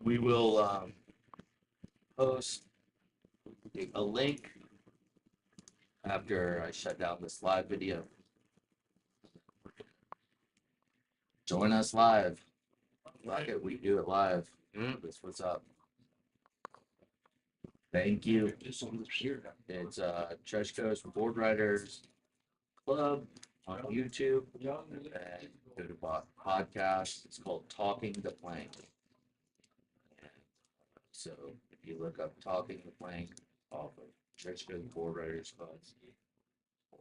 We will post a link after I shut down this live video. Join us live. Like it, we do it live. That's what's up. Thank you. It's Treasure Coast Board Riders Club on YouTube. And go to podcast. It's called Talking the Plank. So if you look up Talking the Plank off of Treasure Coast Board Riders Club,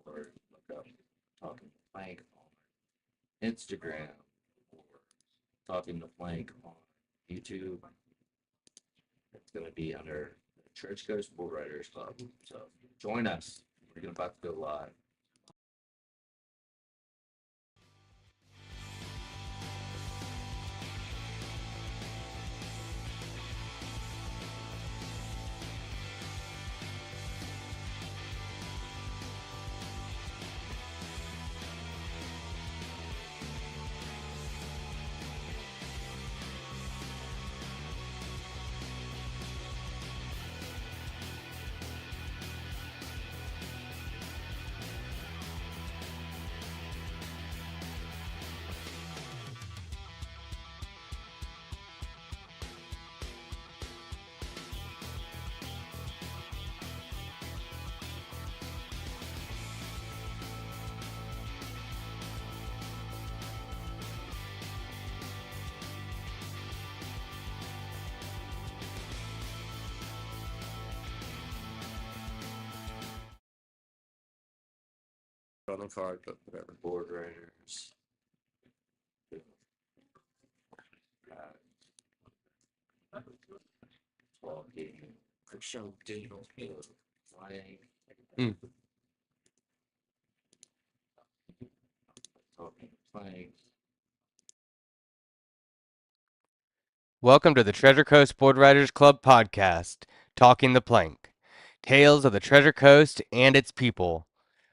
or look up Talking the Plank on Instagram, or Talking the Plank on YouTube, it's going to be under the Treasure Coast Board Riders Club. So join us. We're about to go live. On the card, but whatever. Board Riders. Show digital. Flying. Talking Plank. Welcome to the Treasure Coast Board Riders Club podcast, Talking the Plank, tales of the Treasure Coast and its people.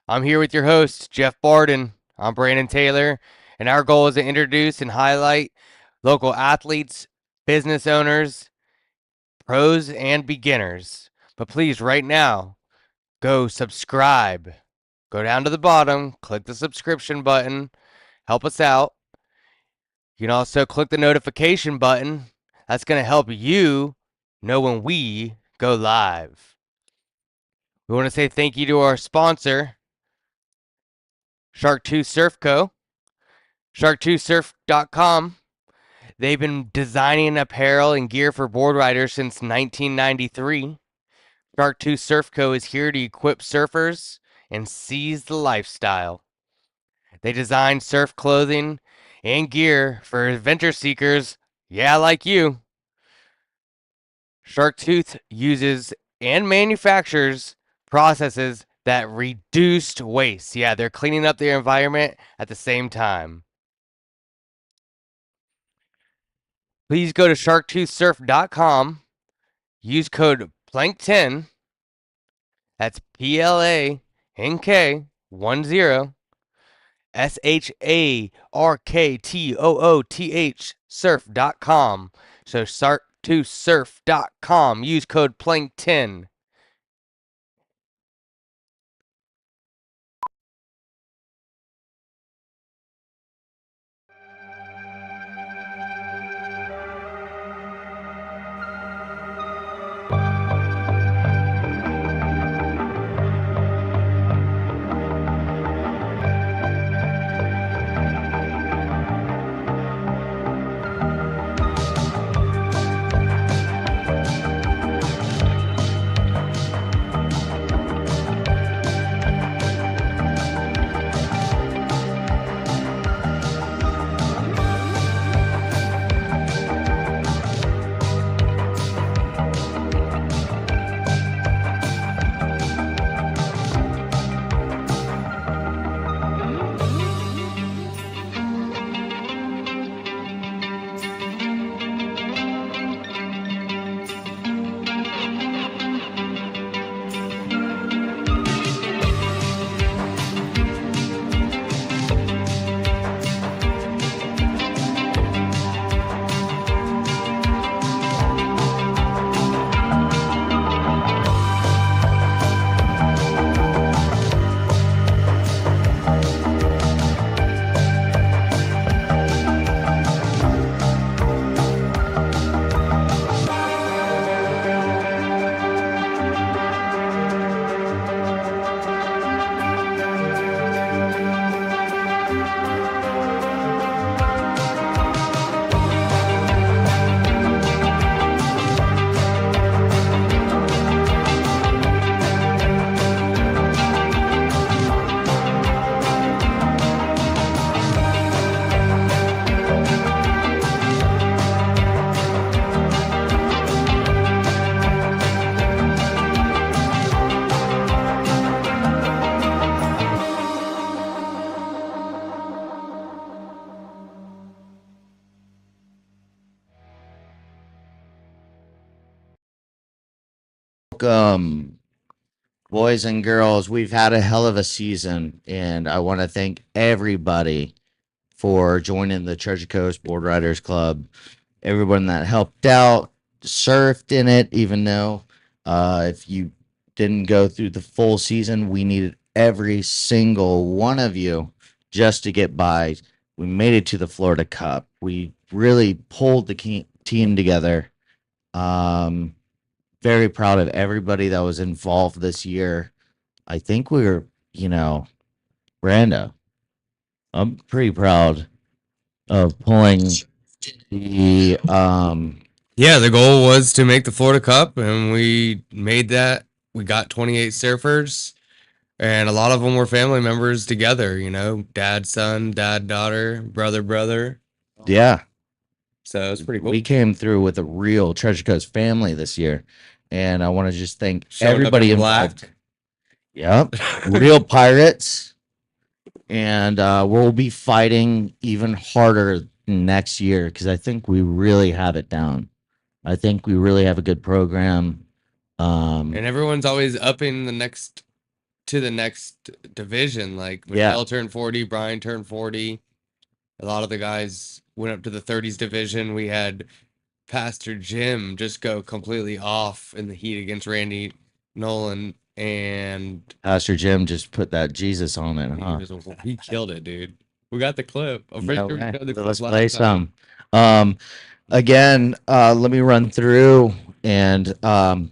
I'm here with your host, Jeff Barden. I'm Brandon Taylor, and our goal is to introduce and highlight local athletes, business owners, pros, and beginners. But please, right now, go subscribe. Go down to the bottom, click the subscription button, help us out. You can also click the notification button. That's going to help you know when we go live. We want to say thank you to our sponsor, Shark 2 Surf Co. Shark2surf.com. They've been designing apparel and gear for board riders since 1993. Shark 2 Surf Co. is here to equip surfers and seize the lifestyle. They design surf clothing and gear for adventure seekers, like you. Sharktooth uses and manufactures processes that reduced waste. They're cleaning up their environment at the same time. Please go to shark2surf.com. Use code PLANK10. That's PLANK10. SHARKTOOTH surf.com. So shark2surf.com. Use code PLANK10. Welcome, boys and girls. We've had a hell of a season, and I want to thank everybody for joining the Treasure Coast Board Riders Club. Everyone that helped out, surfed in it, even though if you didn't go through the full season, we needed every single one of you just to get by. We made it to the Florida Cup. We really pulled the team together. Very proud of everybody that was involved this year. I think we were, Brando, I'm pretty proud of pulling the Yeah, the goal was to make the Florida Cup, and we made that. We got 28 surfers, and a lot of them were family members together, dad, son, dad, daughter, brother, brother. yeah, So it's pretty cool. we came through with a real Treasure Coast family this year. And I want to just thank Showing up everybody in black. involved. Yep. Real pirates. And we'll be fighting even harder next year because I think we really have it down. I think we really have a good program. And everyone's always upping the next division. Like Michelle turned 40, Brian turned 40. A lot of the guys went up to the 30s division. We had Pastor Jim just go completely off in the heat against Randy Nolan, and Pastor Jim just put that Jesus on it, huh? he killed it, dude. We got the clip. I'm pretty sure we showed the clip Let's last play time. some. Again, let me run through, and I'm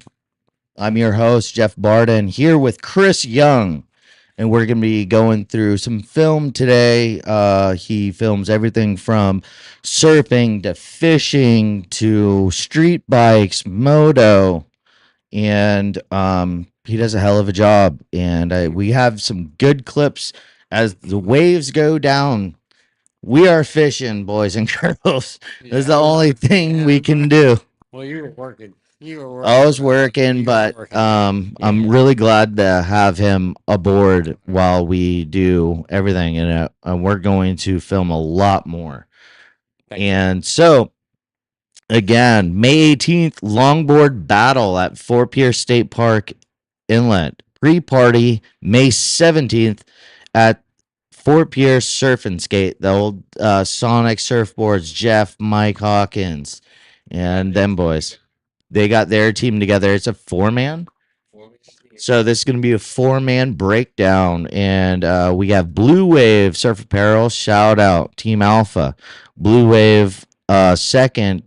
your host, Jeff Barden, here with Chris Young, and we're going to be going through some film today. He films everything from surfing to fishing to street bikes, moto, and he does a hell of a job. And we have some good clips as the waves go down. We are fishing, boys and girls. That's the only thing we can do. Well, you were working. I was working, but I'm really glad to have him aboard while we do everything, and we're going to film a lot more. And so, again, May 18th, longboard battle at Fort Pierce State Park Inlet. Pre-party May 17th at Fort Pierce Surf and Skate. The old Sonic surfboards, Jeff, Mike Hawkins, and them boys. They got their team together. It's a 4-man. So this is going to be a 4-man breakdown. And we have Blue Wave Surf Apparel. Shout out Team Alpha. Blue Wave second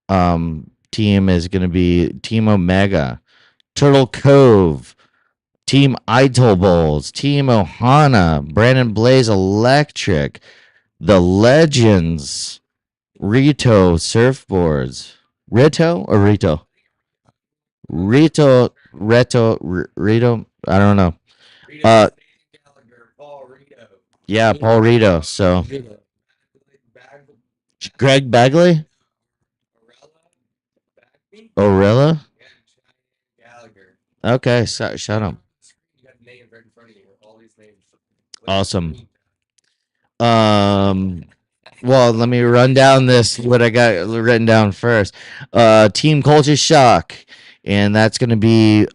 team is going to be Team Omega. Turtle Cove. Team Idle Bowls. Team Ohana. Brandon Blaze Electric. The Legends. Rito Surfboards. Rito or Rito? Rito, Rito. I don't know. Yeah, Paul Rito. So, Greg Bagley, Orilla. Okay, so, shut up. Awesome. Well, let me run down what I got written down first. Team Culture Shock, and that's going to be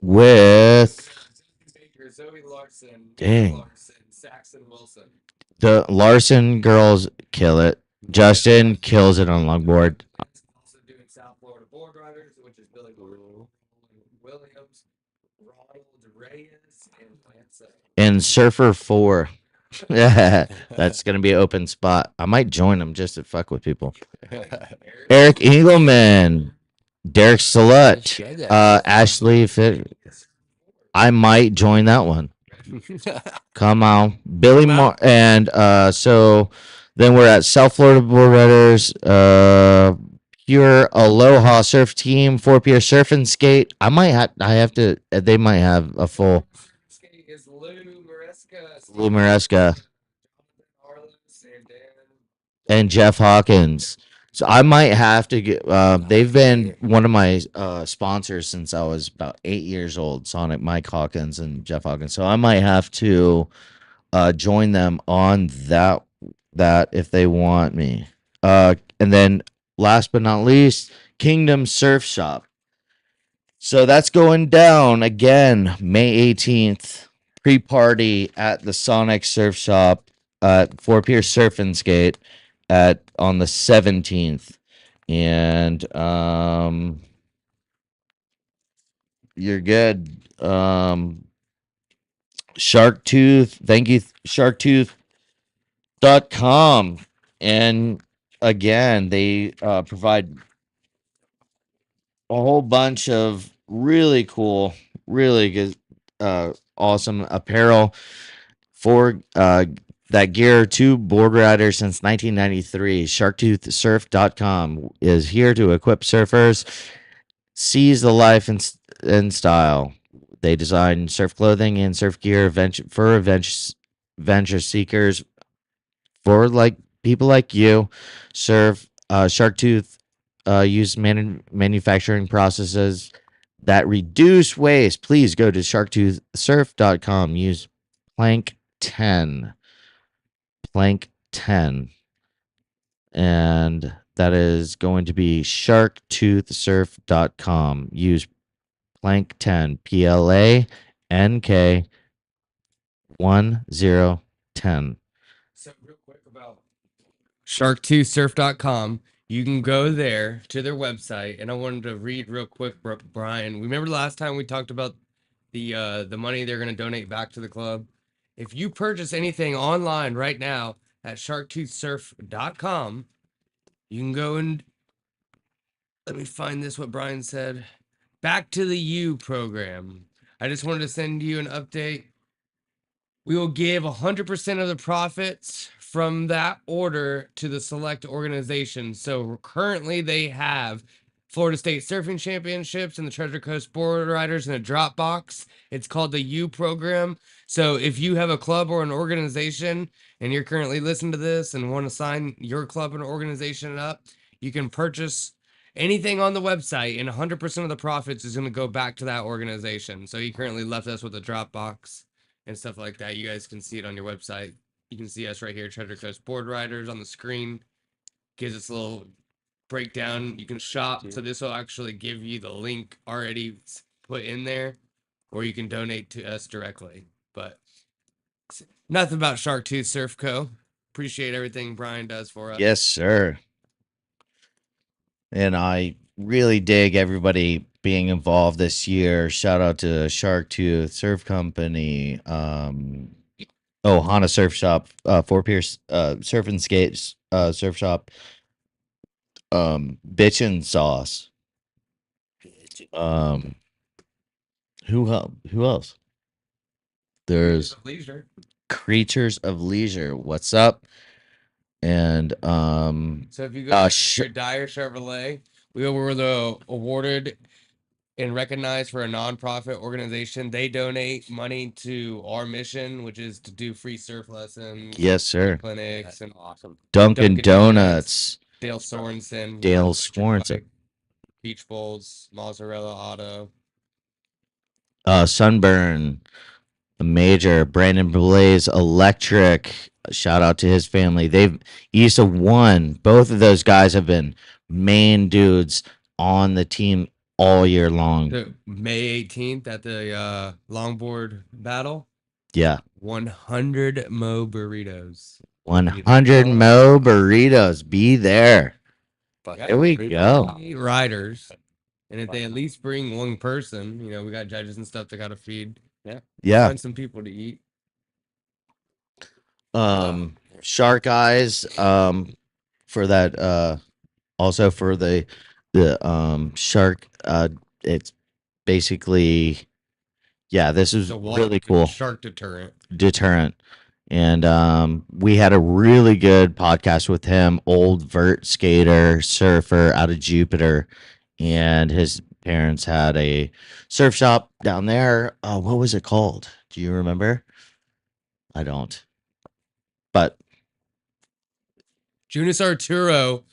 with Zoe Larson, dang. Larson, Saxon Wilson. The Larson girls kill it. Justin kills it on longboard. Also doing South Florida Board Riders, which is Billy Williams, Ronald Reyes, and Lance. And Surfer 4. That's going to be an open spot. I might join them just to fuck with people. Eric Engelman, Derek Salut, Ashley Fit. I might join that one. Come on. Billy Mar. And so then we're at South Florida Board Riders, Pure Aloha Surf Team, Fort Pierce Surf and Skate. I have to, they might have a full. Lou Maresca. And Jeff Hawkins. So I might have to get. They've been one of my sponsors since I was about 8 years old. Sonic, Mike Hawkins, and Jeff Hawkins. So I might have to join them on that if they want me. And then last but not least, Kingdom Surf Shop. So that's going down again, May 18th. Pre-party at the Sonic Surf Shop at Fort Pierce Surf and Skate on the 17th. And you're good. Shark Tooth, thank you, sharktooth.com. And again, they provide a whole bunch of really cool, really good, awesome apparel for that gear to board riders since 1993. Sharktoothsurf.com is here to equip surfers, seize the life and style. They design surf clothing and surf gear for adventure seekers, for like people like you. Sharktooth use manufacturing processes that reduce waste. Please go to sharktoothsurf.com. Use plank 10. Plank 10. And that is going to be sharktoothsurf.com. Use plank 10. PLANK 1010. So real quick about shark2surf.com. You can go there to their website, and I wanted to read real quick, Brian. Remember last time we talked about the money they're going to donate back to the club? If you purchase anything online right now at shark2surf.com, you can go and let me find this what Brian said. Back to the U program. I just wanted to send you an update. We will give 100% of the profits from that order to the select organization. So currently they have Florida State Surfing Championships and the Treasure Coast Board Riders in a Dropbox. It's called the U program. So if you have a club or an organization and you're currently listening to this and want to sign your club and organization up, you can purchase anything on the website, and 100% of the profits is going to go back to that organization. So he currently left us with a Dropbox and stuff like that. You guys can see it on your website. You can see us right here, Treasure Coast Board Riders on the screen. Gives us a little breakdown. You can shop. So this will actually give you the link already put in there, or you can donate to us directly. But nothing about Shark Tooth Surf Co. Appreciate everything Brian does for us. Yes, sir. And I really dig everybody being involved this year. Shout out to Shark Tooth Surf Company, Hana Surf Shop, Fort Pierce Surf and Skates Surf Shop, Bitchin' Sauce. Who else? There's Leisure. Creatures of Leisure. What's up? And So if you go to Dyer Chevrolet, we were awarded and recognized for a nonprofit organization. They donate money to our mission, which is to do free surf lessons. Yes, sir. Clinics and awesome. Dunkin' Donuts. Dale Sorensen. Dale Sorensen. Beach Bowls. Mozzarella Auto. Sunburn. The Major. Brandon Blaze Electric. Shout out to his family. They've used to won. Both of those guys have been main dudes on the team all year long. So May 18th at the longboard battle. Yeah. 100 Mo burritos. 100 Mo burritos. Be there. There we go. 8 riders. And if they at least bring one person, we got judges and stuff that got to feed. Yeah. Find some people to eat. Shark Eyes, for that, also for the shark, it's basically, this is really cool. Shark deterrent. And we had a really good podcast with him, old vert skater, surfer out of Jupiter, and his parents had a surf shop down there. What was it called? Do you remember? I don't. But Jonas Arturo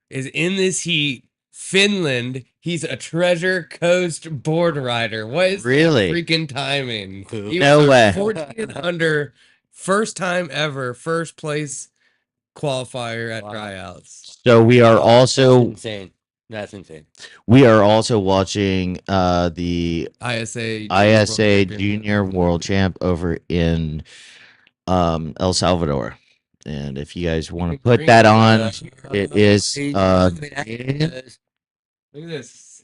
is in this heat. Finland. He's a Treasure Coast board rider. What is really freaking timing? No way. 14th under, first time ever, first place qualifier at tryouts. So we are also insane. That's insane. We are also watching the ISA Junior World Champ over in El Salvador. And if you guys want to put that on, it is Look at this.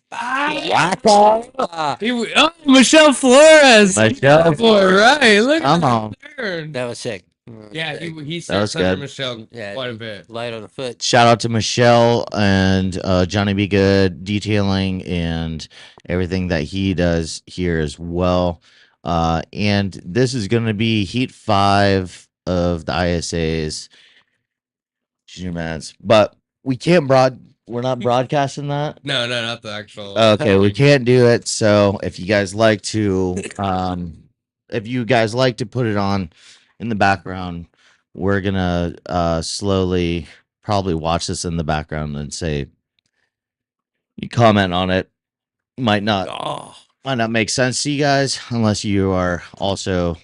Michelle Flores. Michelle Boy, right. Look Come at on. that turn. That was sick. Yeah, he was starts under good. Michelle Yeah, quite a bit. light on the foot. Shout out to Michelle and Johnny Be Good detailing and everything that he does here as well. And this is going to be Heat 5 of the ISA's junior mats, but we're not broadcasting that. No, not the actual. Okay, we can't do it. So if you guys like to, put it on in the background, we're gonna slowly probably watch this in the background and say you comment on it. Might Oh, not make sense to you guys unless you are also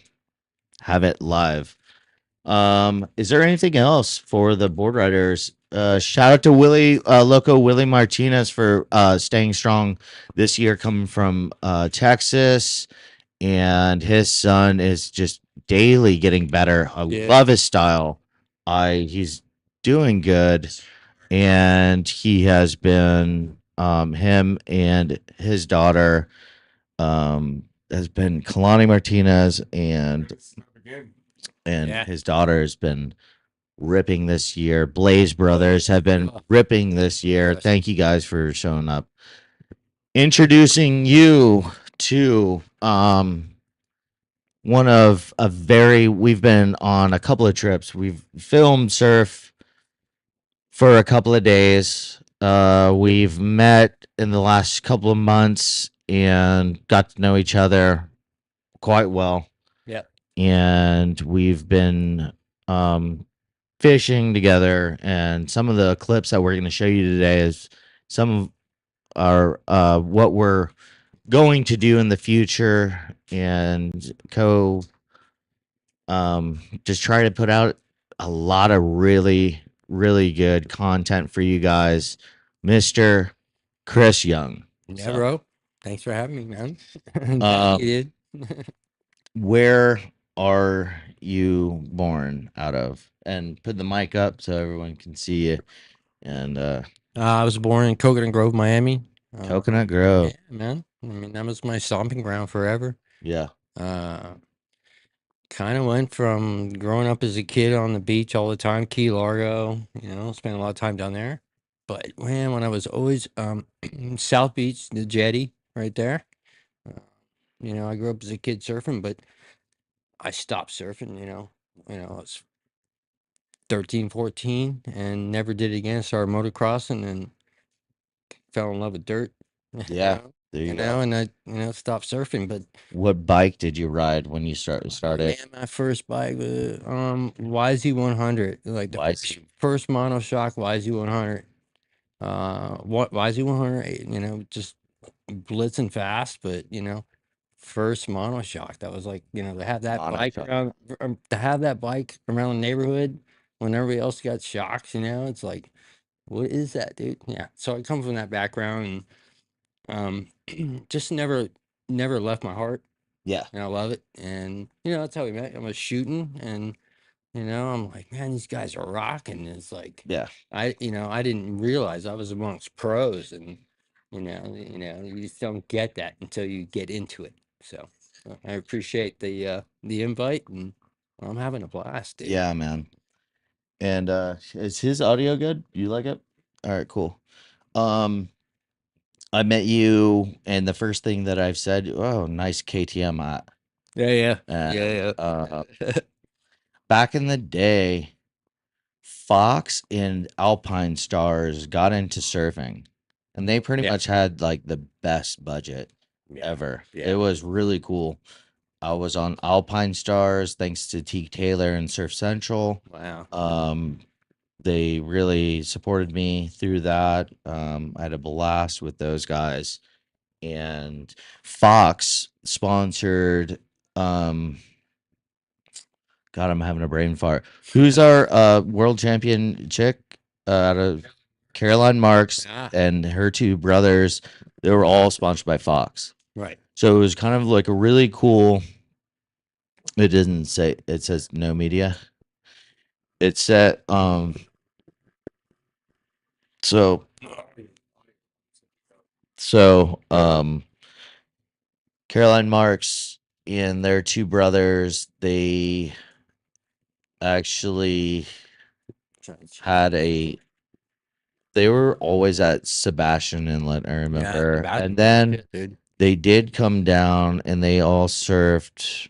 have it live. Is there anything else for the board riders? Shout out to Willie Martinez for staying strong this year, coming from Texas, and his son is just daily getting better. I Yeah. love his style. He's doing good, and he has been him and his daughter has been Kalani Martinez and Yeah. his daughter has been ripping this year. Blaze brothers have been ripping this year. Yes. Thank you guys for showing up. Introducing you to one of a very we've been on a couple of trips. We've filmed surf for a couple of days. We've met in the last couple of months and got to know each other quite well. Yep. And we've been fishing together, and some of the clips that we're going to show you today is some of our what we're going to do in the future, and just try to put out a lot of really good content for you guys. Mr. Chris Young, Yeah, So- bro. Thanks for having me, man. Um, You did. where are you born out of? And put the mic up so everyone can see you. And I was born in Coconut Grove, Miami. Coconut Grove. Yeah, man. I mean, that was my stomping ground forever. Yeah. Kind of went from growing up as a kid on the beach all the time, Key Largo, spent a lot of time down there. But man, when I was always South Beach, the jetty right there. I grew up as a kid surfing, but I stopped surfing, I was 13, 14 and never did it again. Started motocrossing and fell in love with dirt. Yeah. There you go. And I stopped surfing, but What bike did you ride when you started? man, my first bike was YZ100, like the YZ. first monoshock YZ100. What YZ100, just blitzing fast, but first monoshock. That was like, to have that bike Monoshock. around, to have that bike around the neighborhood when everybody else got shocks. It's like, what is that, dude? Yeah. So I come from that background and just never left my heart. Yeah. And I love it. And that's how we met. I was shooting and I'm like, man, these guys are rocking. It's like, Yeah. I didn't realize I was amongst pros, and you just don't get that until you get into it. So I appreciate the invite, and I'm having a blast, dude. Yeah, man. And is his audio good? You like it? All right, cool. I met you, and the first thing that I've said, oh, nice KTM. Yeah. And, back in the day, Fox and Alpine Stars got into surfing, and they pretty Yeah. much had like the best budget ever. Yeah. It was really cool. I was on Alpine Stars thanks to Teague Taylor and Surf Central. Wow. They really supported me through that. I had a blast with those guys, and Fox sponsored. God, I'm having a brain fart. Who's our world champion chick out of Caroline Marks Ah. and her two brothers, they were all sponsored by Fox. Right. So it was kind of like a really cool. It didn't say. It says no media. It said So Caroline Marks and their two brothers, they actually had a. They were always at Sebastian Inlet, I remember, and then dude. they did come down and they all surfed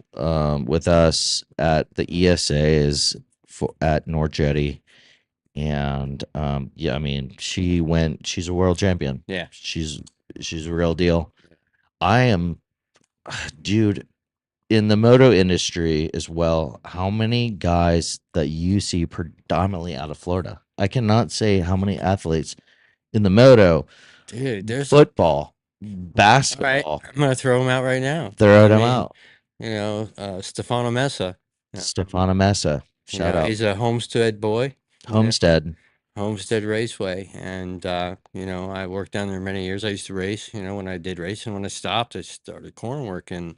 with us at the ESAs at North Jetty. And yeah, I mean, she's a world champion. Yeah. She's a real deal. I am, dude, in the moto industry as well. How many guys that you see predominantly out of Florida? I cannot say how many athletes in the moto, Dude, there's football, all right. basketball. I'm gonna throw him out right now. Throw I them mean, out. You know, Stefano Mesa. Stefano Mesa, You shout know, out. he's a Homestead boy. you know, Homestead. Homestead Raceway, and you know, I worked down there many years. I used to race. You know, when I did race, and when I stopped, I started corn working.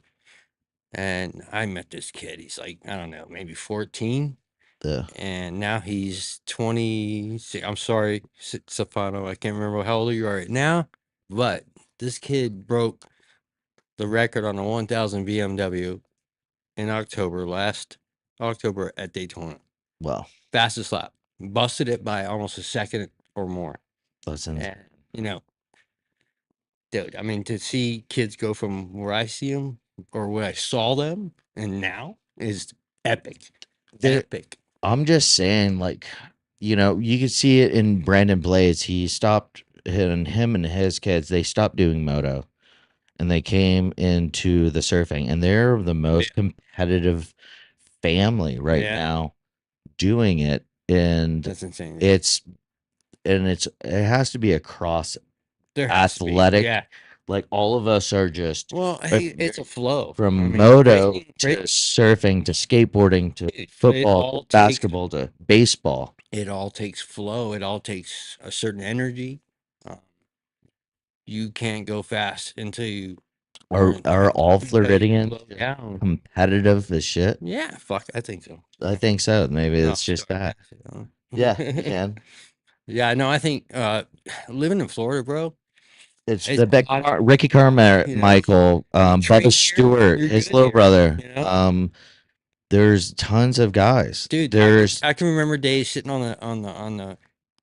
And I met this kid. He's like, I don't know, maybe 14. Yeah. And now he's 20. I'm sorry, Stefano. I can't remember how old you are right now. But this kid broke the record on the 1000 BMW in last October at Daytona. Well, Fastest lap. Busted it by almost a second or more. listen. And, you know, dude, I mean, to see kids go from where I see them or where I saw them and now is epic. Epic. I'm just saying, like, you know, you can see it in Brandon Blades. He stopped, him and his kids, they stopped doing moto and they came into the surfing, and they're the most competitive family right Yeah. now doing it. And That's insane. it has to be across There has to be. athletic. Yeah. Like, all of us are just Well, hey, it's a flow. from I mean, moto racing- to racing- surfing to skateboarding to Dude, it football all to basketball to baseball. It all takes flow. It all takes a certain energy. You can't go fast until you Are all Floridians slow down. competitive as shit? Yeah, fuck, I think so. I think so. Maybe No, it's just sorry. that. Yeah, you can. Yeah, no, I think living in Florida, bro. It's It's the a lot of- Ricky Carmichael, train Bubba here, Stewart, you're his good little here, brother. you know? There's tons of guys. Dude, There's I can remember days sitting on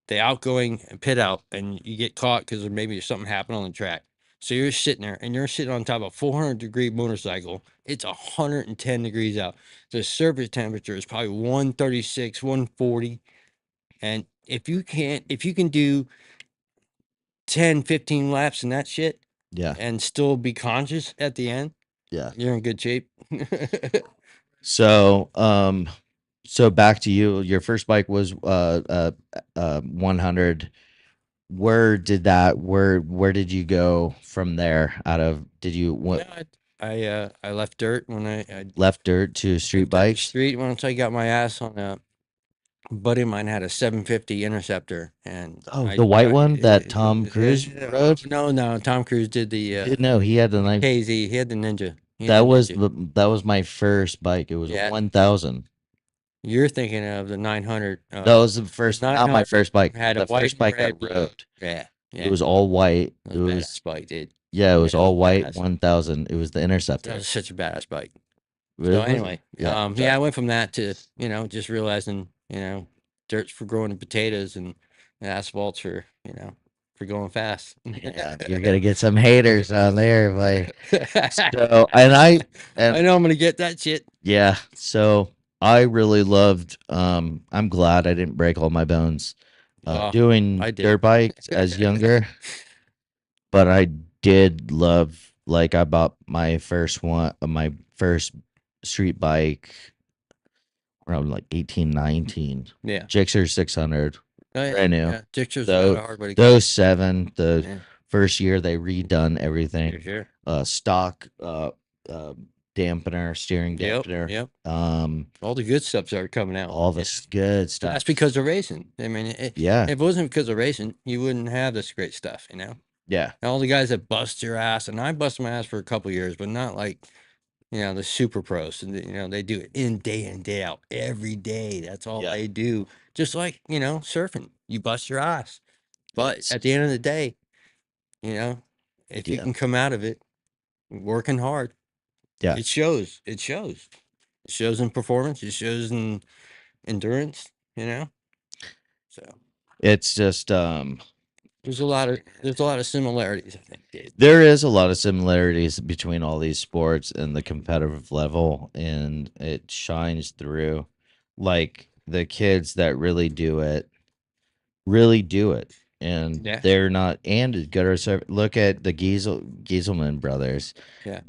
the outgoing pit out, and you get caught because maybe something happened on the track. So you're sitting there, and you're sitting on top of a 400-degree motorcycle. It's 110 degrees out. The surface temperature is probably 136, 140. And if you can do 10, 15 laps in that shit, yeah, and still be conscious at the end, yeah. you're in good shape. So so back to you. Your first bike was 100. Where did you go from there? Did you I left dirt when I left dirt to street left dirt to bikes? street once I got my ass on a buddy of mine had a 750 Interceptor, and The white one that Tom Cruise rode? No, Tom Cruise did the No, he had the nice. KZ. He had the Ninja. That was my first bike. It was a 1000. You're thinking of the 900. That was the first, not my 900 first bike. had a The white first and bike I red blue. rode. Yeah. It was all white. It was a badass bike, dude. Yeah, it was Yeah, all white. badass. 1000. It was the That Interceptor. was such a badass bike. Really So was? anyway, Yeah. I went from that to, just realizing, dirt's for growing potatoes and asphalt's for, for going fast. Yeah, you're gonna get some haters on there, like. So I know I'm gonna get that shit. Yeah. So I really loved. I'm glad I didn't break all my bones doing I did. dirt bikes as younger, but I did love. Like, I bought my first street bike around like 18, 19. Yeah. Gixxer 600. Oh, yeah. Brand new. Yeah. Gixxer's So, not a hard way to get. Those 7. The Yeah. first year they redone everything. For sure. Stock dampener, steering Yep, dampener. yep. Um, All the good stuff started coming out. all you know? this good stuff. That's because of racing. I mean, Yeah, if it wasn't because of racing, you wouldn't have this great stuff, you know? yeah, And all the guys that bust your ass, and I busted my ass for a couple years, but not like, you know, the super pros. And, you know, they do it in day out, every day. That's all Yeah. they do. Just like, you know, surfing, you bust your ass. But It's- at the end of the day, you know, if you Yeah. can come out of it working hard, Yeah. it shows. It shows. It shows in performance. It shows in endurance, you know? So it's just there's a lot of similarities, I think, Dave. there is a lot of similarities between all these sports and the competitive level, and it shines through. Like the kids that really do it, and Yeah. they're not. And gutter serve. Look at the Gieselman brothers. Yeah.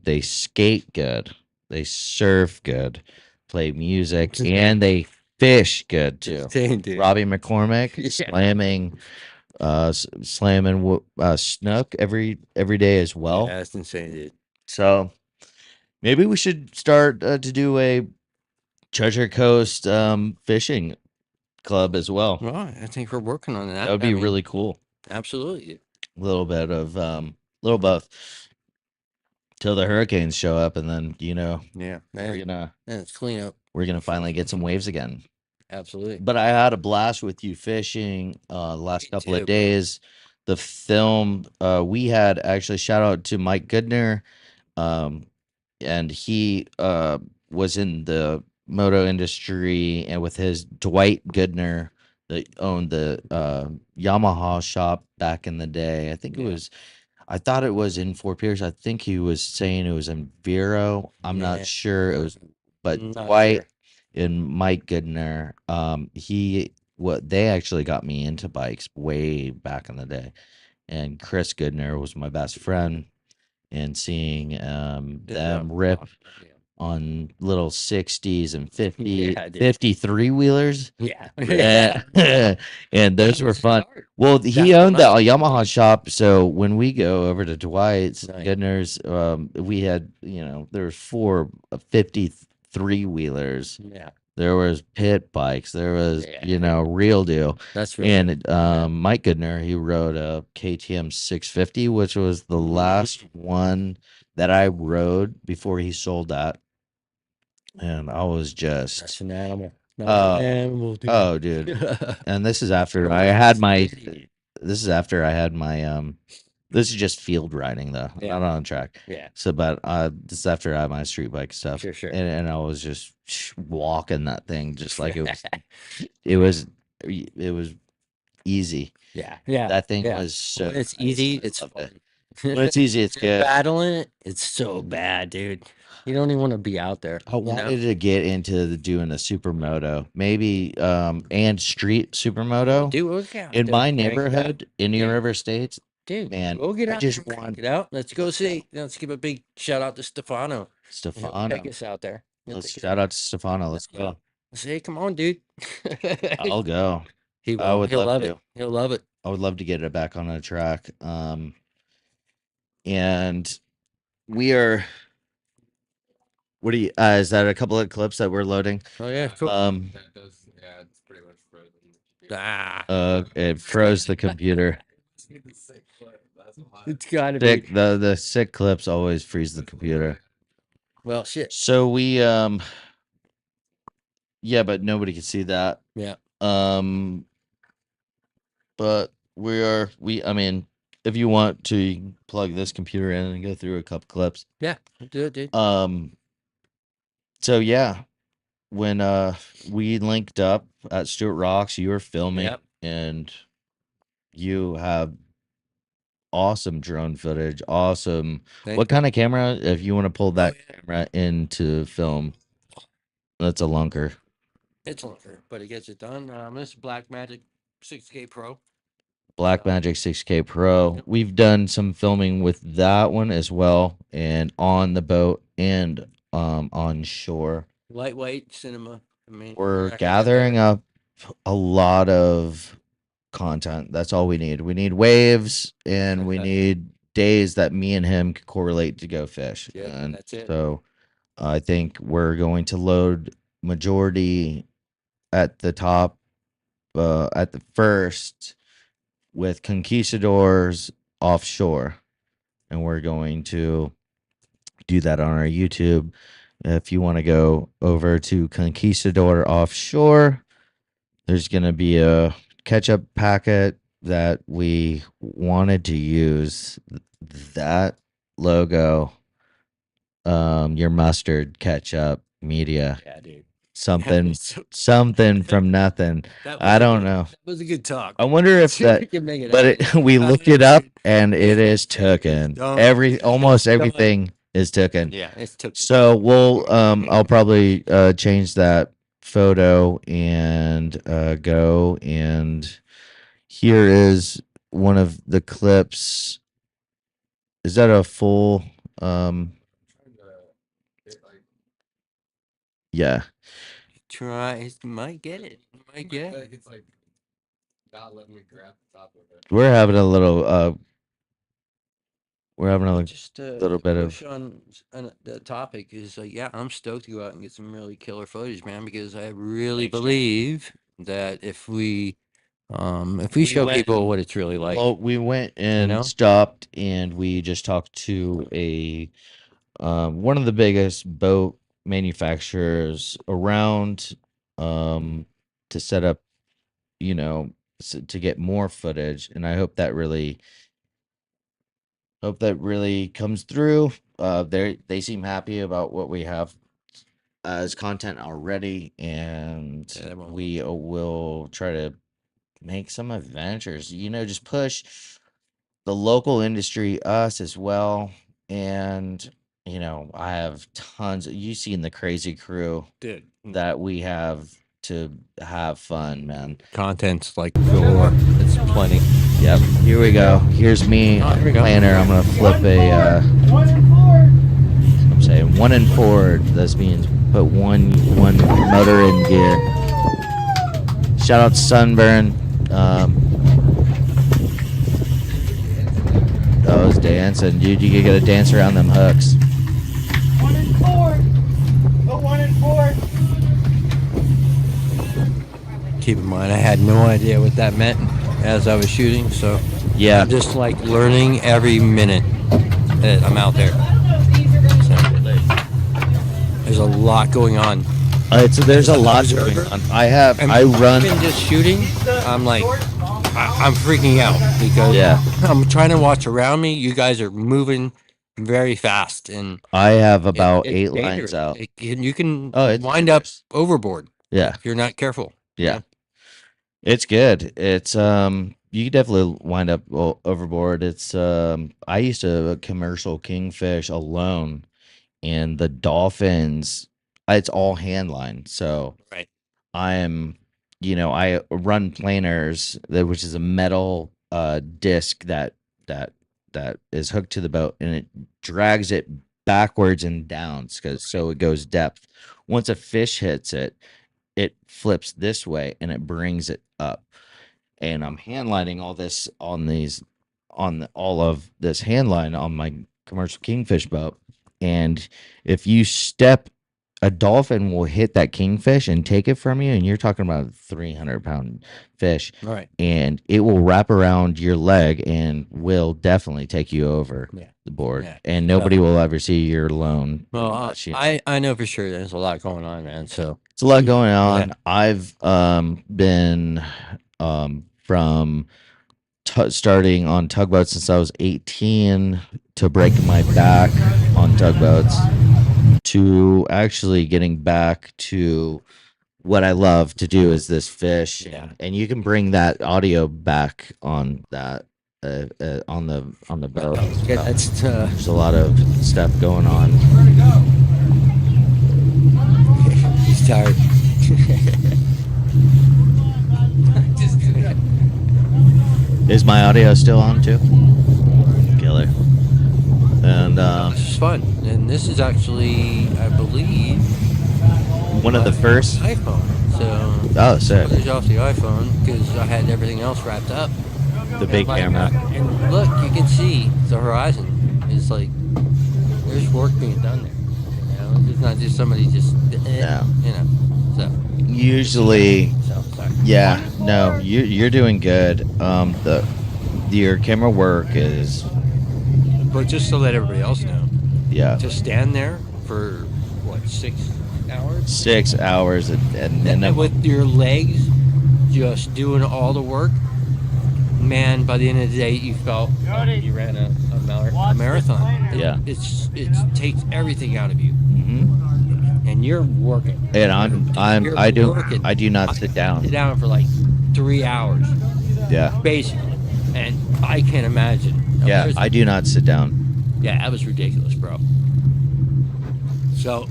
They skate good, they surf good, play music, and they fish good too. Same, dude. Robbie McCormick Yeah. slamming snook every day as well. Yeah, that's insane, dude. So maybe we should start to do a Treasure Coast fishing club as well. Well, I think we're working on that. That would be I mean, really cool. absolutely. A little bit of little both till the hurricanes show up, and then Yeah, we're man. gonna It's clean up. finally get some waves again. Absolutely. But I had a blast with you fishing the last Me couple too, of bro. days. The film we had, actually, shout out to Mike Goodner, and he was in the moto industry, and with his Dwight Goodner that owned the Yamaha shop back in the day. I think it Yeah. was. I thought it was in Fort Pierce. I think he was saying it was in Vero. I'm Yeah. not sure. It was, but Not Dwight sure. and Mike Goodner, they actually got me into bikes way back in the day. And Chris Goodner was my best friend, and seeing them rip Yeah. on little 60s and 50 Yeah, dude. 53 wheelers. Yeah. And those were fun. Well, he That's owned the what Yamaha shop, so when we go over to Dwight's Nice. Goodner's, we had, there was 4 53 wheelers. Yeah. There was pit bikes. There was, Yeah. real deal. That's real. And Mike Goodner, he rode a KTM 650, which was the last one that I rode before he sold that. And I was That's just, an animal. Oh. That's an animal, dude. oh, dude. And this is after I had my, this is after I had my, this is just field riding though, Yeah. not on track. Yeah. So, but this is after I had my street bike stuff. Sure. And I was just walking that thing just like it was, it was easy. Yeah. That thing Yeah. was so When it's nice. easy, I it's loved fun. it. When it's easy, it's You're good. battling it, it's so bad, dude. You don't even want to be out there. I wanted to get into doing a supermoto, maybe, and street supermoto Dude, we'll get out in there, my crank it out. neighborhood, Indian Yeah. River States. Dude, Man, we'll get I out just there and crank want it out. Let's go see. Let's give a big shout out to Stefano. He'll Stefano. take us out there. Let's shout out to Stefano. Let's go. Say, come on, dude. I'll go. He I will. would He'll love love to. it. He'll love it. I would love to get it back on a track. And we are. What do you? Is that a couple of clips that we're loading? Oh yeah, cool. That does, yeah, it's pretty much frozen. It froze the computer. It's gotta be. Sick. The sick clips always freeze the computer. Well, shit. So we yeah, but nobody can see that. Yeah. But I mean, if you want to, you can plug this computer in and go through a couple clips. Yeah, do it, dude. So yeah, when we linked up at Stuart Rocks, you were filming. Yep. And you have awesome drone footage. Awesome. What kind of camera? If you want to pull that camera into film, that's a lunker. It's a lunker, but it gets it done. This is Black Magic 6K Pro. Blackmagic 6K Pro. We've done some filming with that one as well, and on the boat and on shore. Lightweight cinema. I mean, We're gathering up a lot of content. That's all we need. We need waves, and we need days that me and him could correlate to go fish. Yeah, And that's it. so I think we're going to load majority at the top, at the first with conquistadors offshore. And we're going to do that on our YouTube. If you want to go over to Conquistador Offshore, there's going to be a ketchup packet that we wanted to use that logo, your mustard ketchup media, Yeah, dude. something So- something from nothing. That I was a don't good- know. That was a good talk. I wonder if We that, can make it but happen. we looked it up and it is taken. Don't- Almost everything is taken. Yeah, it's took. So we'll I'll probably change that photo and go, and here is one of the clips. Is that a full yeah. Try. Might get it. Might get it. It's like not letting me grab the top of it. We're having a little Just a little bit of- push on the topic is yeah, I'm stoked to go out and get some really killer footage, man, because I really Thanks, Jay. believe that if we We show went- people what it's really like, well, we went and know? stopped and we just talked to a one of the biggest boat manufacturers around, to set up, to get more footage, and I hope that really comes through. They seem happy about what we have as content already, and Yeah, that won't- we will try to make some adventures, just push the local industry, us as well. And I have tons. You've seen the crazy crew dude, that we have to have fun, man. content's like galore. It's plenty. Yep. Here we go. Here's me, Oh, here we go. planner. I'm gonna flip a. 1 and 4. I'm saying 1 and 4. This means put one motor in gear. Shout out to Sunburn. That was dancing, dude. You could get a dance around them hooks. 1 and 4. Put 1 and 4. Keep in mind, I had no idea what that meant as I was shooting, so Yeah. I'm just like learning every minute that I'm out there. So, there's a lot going on. There's a lot going on. I run. Even just shooting, I'm like, I'm freaking out because Yeah. I'm trying to watch around me. You guys are moving very fast, and I have about it's 8 dangerous. lines out. You can Oh, it's wind up dangerous. overboard Yeah. if you're not careful. Yeah. It's good. It's you could definitely wind up overboard. It's I used to commercial kingfish alone, and the dolphins, it's all hand line. So Right. I am, I run planers, which is a metal disc that is hooked to the boat, and it drags it backwards and down so it goes depth. Once a fish hits it, it flips this way and it brings it up. And I'm hand lining all this all of this hand line on my commercial kingfish boat. And if you step, a dolphin will hit that kingfish and take it from you, and you're talking about a 300-pound fish, All right. and it will wrap around your leg and will definitely take you over Yeah. the board. Yeah. And nobody will ever see you're alone. Well, unless you- I know for sure there's a lot going on, man. So It's a lot going on. Yeah. I've been from starting on tugboats since I was 18 to breaking my back on tugboats to actually getting back to what I love to do is this fish. Yeah. And you can bring that audio back on that on the boat. yeah, that's There's a lot of stuff going on. he's tired. Is my audio still on too? Killer. And This is fun, and this is actually, I believe, one of the first. iPhone. So Oh, sick. footage off the iPhone because I had everything else wrapped up. The big camera. And look, you can see the horizon is like there's work being done there. You know, it's not just somebody just Yeah. you know. So Usually, so sorry. yeah, no, you're doing good. Your camera work is, But just to let everybody else know, yeah, to stand there for what 6 hours 6 hours at minimum. with your legs just doing all the work, man, by the end of the day you felt like you ran a marathon. Yeah. It takes everything out of you, Hmm. and you're working. And You're I working. do not sit Sit down. down for like 3 hours, Yeah. basically, and I can't imagine. Yeah, I do not sit down. Yeah, that was ridiculous, bro. So,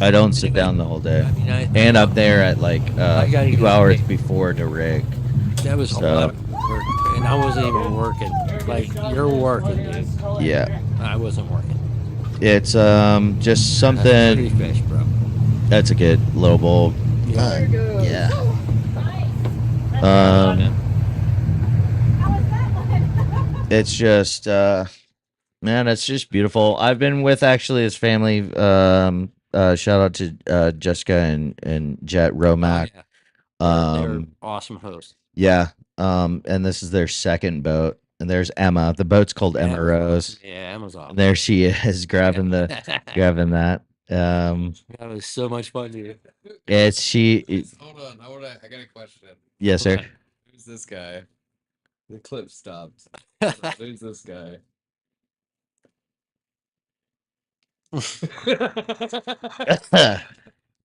I don't sit Anyway, down the whole day. I mean, And up there at like I gotta 2 get hours paid. before to rig. that was a So- lot of work, and I wasn't even working. Like you're working, dude. Yeah. I wasn't working. It's just That's something. pretty fish, bro. That's a good low bowl. Yeah. It's just man, it's just beautiful. I've been with actually his family. Shout out to Jessica and Jet Romac. Oh, yeah. They're Um, awesome hosts. yeah. And this is their second boat. And there's Emma. The boat's called Emma Rose. Yeah, Emma's awesome. And there she is grabbing grabbing that. That was so much fun, dude. It's she. Hold on, I got a question. Yes, sir. Who's this guy? The clip stopped. Who's this guy?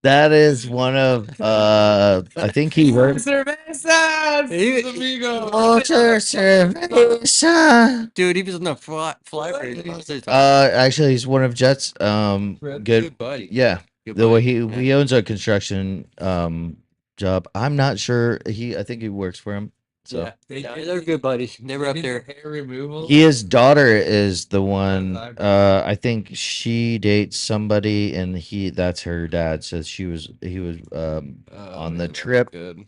That is one of I think he works. Cervezas! He- Amigo! Ocho cerveza. Dude, he was on the fly rate most of the time. Actually, he's one of Jet's good. buddy. Yeah, Good the way buddy. he owns a construction job. I'm not sure. I think he works for him. So Yeah, they're good buddies. They were up there. Hair removal? his daughter is the one. I think she dates somebody, and that's her dad. So he was on the trip. Good.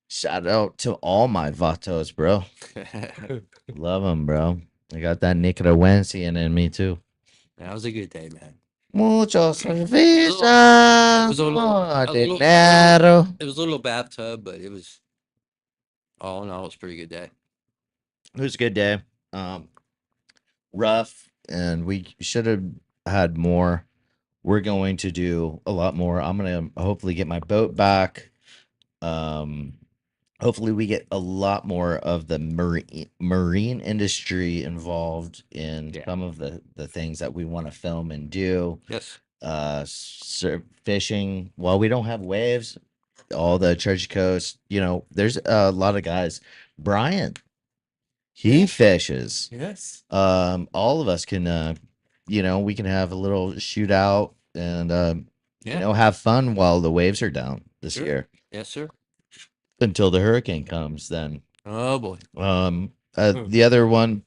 Shout out to all my vatos, bro. Love them, bro. I got that Nicaraguensian in me too. That was a good day, man. Mucho cerveza. It was a little- Oh, a little- dinero. It was a little bathtub, but it was all in all, it was a pretty good day. It was a good day. Rough, and we should have had more. We're going to do a lot more. I'm gonna hopefully get my boat back. Hopefully we get a lot more of the marine industry involved in Yeah. some of the things that we want to film and do. Yes. Fishing. While we don't have waves, all the Treasure Coast, there's a lot of guys. Brian, he fishes. Yes. All of us can we can have a little shootout and have fun while the waves are down this Sure. year Yes, sir. until the hurricane comes. Then Oh boy. the other one,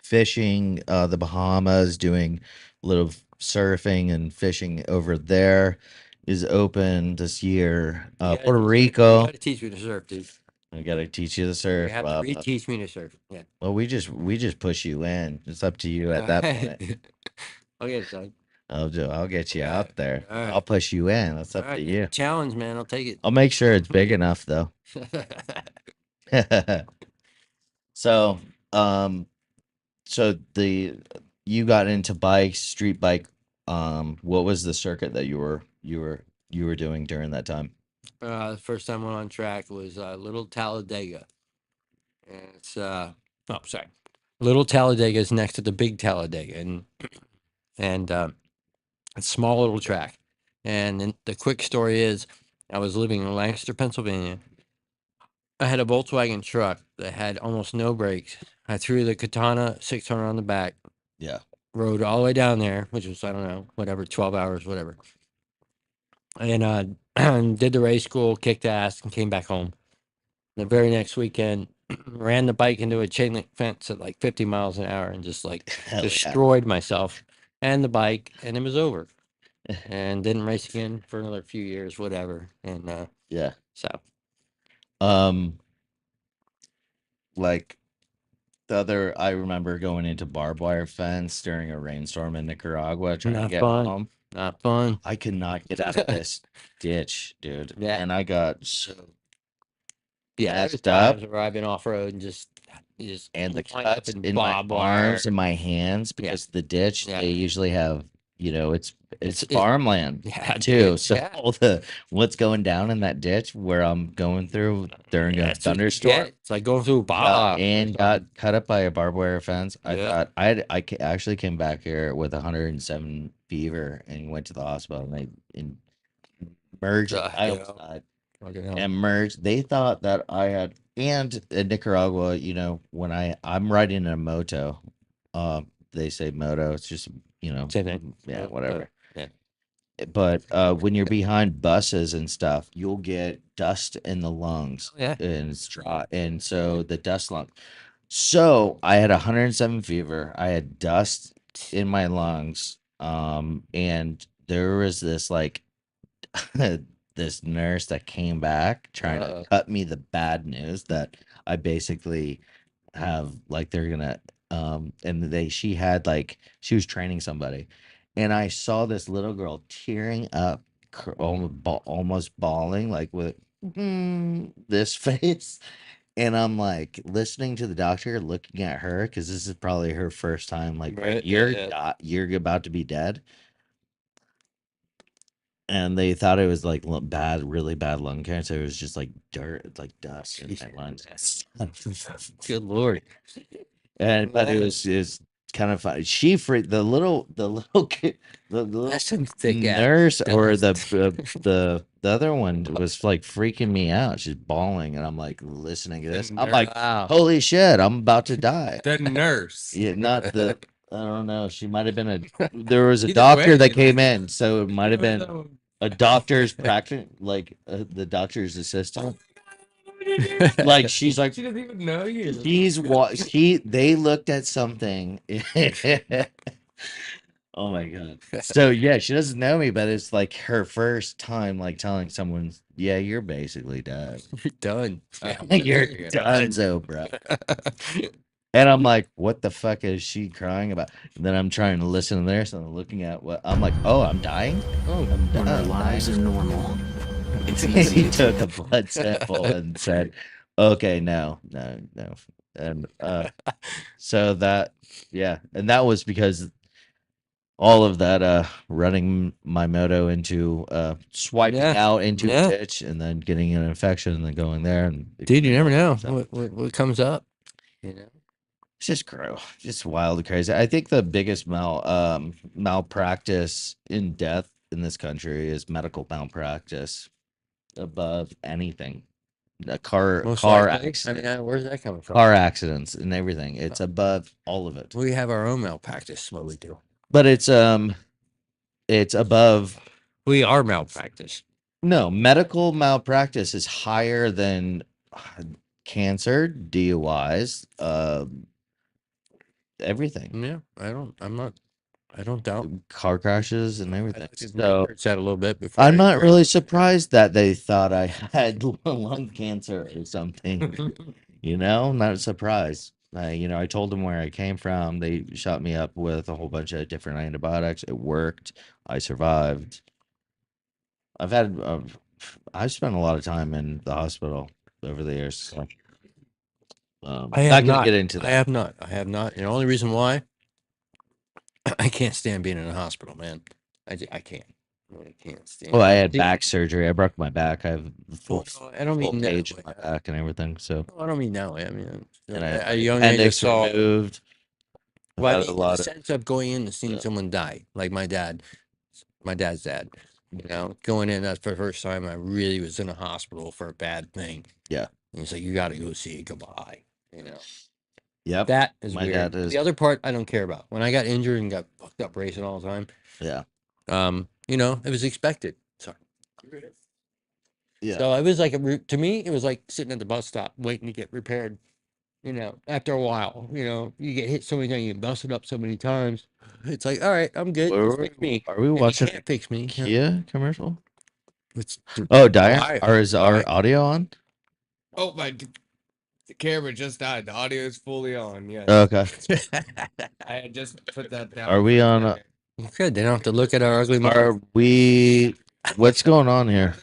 fishing the Bahamas, doing a little surfing and fishing over there is open this year. gotta Puerto You Rico, gotta teach me to surf, dude. I gotta teach you to You surf. have to teach me to surf. Yeah. Well, we just push you in. It's up to you at that point. Okay, son. I'll get you out there. All right. I'll push you in. That's up All right, to you. challenge, man. I'll take I'll make sure it's big enough though. it. So, you got into bikes, street bike. What was the circuit that you were doing during that time? The first time I went on track was Little Talladega. And it's Little Talladega is next to the Big Talladega, and it's a small little track. And then the quick story is, I was living in Lancaster, Pennsylvania. I had a Volkswagen truck that had almost no brakes. I threw the Katana 600 on the back. Yeah. Rode all the way down there, which was, I don't know, whatever, 12 hours, whatever. And did the race school, kicked ass, and came back home. The very next weekend, ran the bike into a chain link fence at like 50 miles an hour and just like Hell yeah. destroyed myself and the bike, and it was over. And didn't race again for another few years, whatever. And Yeah. so Um, like I remember going into barbed wire fence during a rainstorm in Nicaragua trying to Not get fun. home. Not fun. I could not get out of this ditch, dude. Yeah. And I got so Yeah, there's messed up. times where I've been off road and just And the wind up cuts in my barbed wire. arms and my hands Yeah. because the ditch Yeah. they usually have, it's It's- farmland Yeah, too. dude, So yeah. all what's going down in that ditch where I'm going through during a That's what you thunderstorm. get. It's like going through a Yeah, bog. and got cut up by a barbed wire fence. I Yeah. thought actually came back here with 107 fever and went to the hospital and they emerged. I Yeah. almost died. Fucking hell. Emerged. They thought that I had, and in Nicaragua, when I'm riding a moto, they say moto. It's just Same thing. yeah, whatever. Yeah. But when you're behind buses and stuff, you'll get dust in the lungs. Yeah. And it's dry, and so the dust lung. So I had 107 fever. I had dust in my lungs. And there was this like this nurse that came back trying to cut me the bad news that I basically have like they're gonna and she had like she was training somebody, and I saw this little girl tearing up, almost bawling, like with this face. And I'm like listening to the doctor, looking at her because this is probably her first time. Like, Right, you're about to be dead. And they thought it was like really bad lung cancer. It was just like dirt, like dust in my lungs. Good Lord. But it was kind of funny. The little kid, the little That's some thick ass nurse or dust. the other one was like freaking me out. She's bawling, and I'm like listening to this. I'm like, Wow. holy shit, I'm about to die. The nurse. Yeah, not the. I don't know. She might have been there was a Either doctor way, that like- came in, so it might have been a doctor's practice, like the doctor's assistant. Like she's like, She doesn't even know you. they looked at something. Oh my god. So yeah, she doesn't know me, but it's like her first time like telling someone, yeah, you're basically dead. You're done. You're done, so bro. And I'm like, what the fuck is she crying about? And then I'm trying to listen to this and I'm looking at what I'm like, oh, I'm dying? Oh, I'm When our dying. lives are normal, it's easy He to took a blood sample and said, okay, no. And so that, yeah. And that was because all of that running my moto into swiping Yeah. out into Yeah. a ditch and then getting an infection and then going there. And dude, you never know So- what comes up. You know. It's just wild and crazy. I think the biggest malpractice in death in this country is medical malpractice above anything. Car Most likely. accident, I mean, where's that coming from? car accidents and everything. It's above all of it. We have our own malpractice. What we do. But it's above. We are malpractice. No, medical malpractice is higher than cancer, DUIs, everything. Yeah, I don't doubt. Car crashes and I everything. looked at So that a little bit before. I'm not really surprised that they thought I had lung cancer or something. Not surprised. I told them where I came from. They shot me up with a whole bunch of different antibiotics. It worked. I survived. I've spent a lot of time in the hospital over the years. So, I have not gonna not. get into that. I have not. And the only reason why I can't stand being in a hospital, man. I can't. I can't stand. Well, I had See, back surgery. I broke my back. I have full, well, no, I don't full mean that page way. on my back and everything. So, I don't mean that way. I mean, and I at had a my young age, I appendix saw. removed. I've Well, I had mean, a in the lot of sense of going in and seeing Yeah. someone die, like my dad's dad. Going in, that's the first time I really was in a hospital for a bad thing. Yeah. And he's like, you got to go see goodbye. Yep. That is My weird. dad is- The other part I don't care about. When I got injured and got fucked up racing all the time, Yeah. it was expected. Sorry. Yeah. So it was like to me, it was like sitting at the bus stop waiting to get repaired. After a while, you get hit so many times, you get busted up so many times. It's like, all right, I'm good. Just fix me. Are we If you watching can't fix me. Kia commercial? It's Oh, Dyer. Why? Or is our audio on? Oh my! The camera just died. The audio is fully on. Yes. Okay. I had just put that down. Are we on? Good. They don't have to look at our ugly mouth. Are we? What's going on here?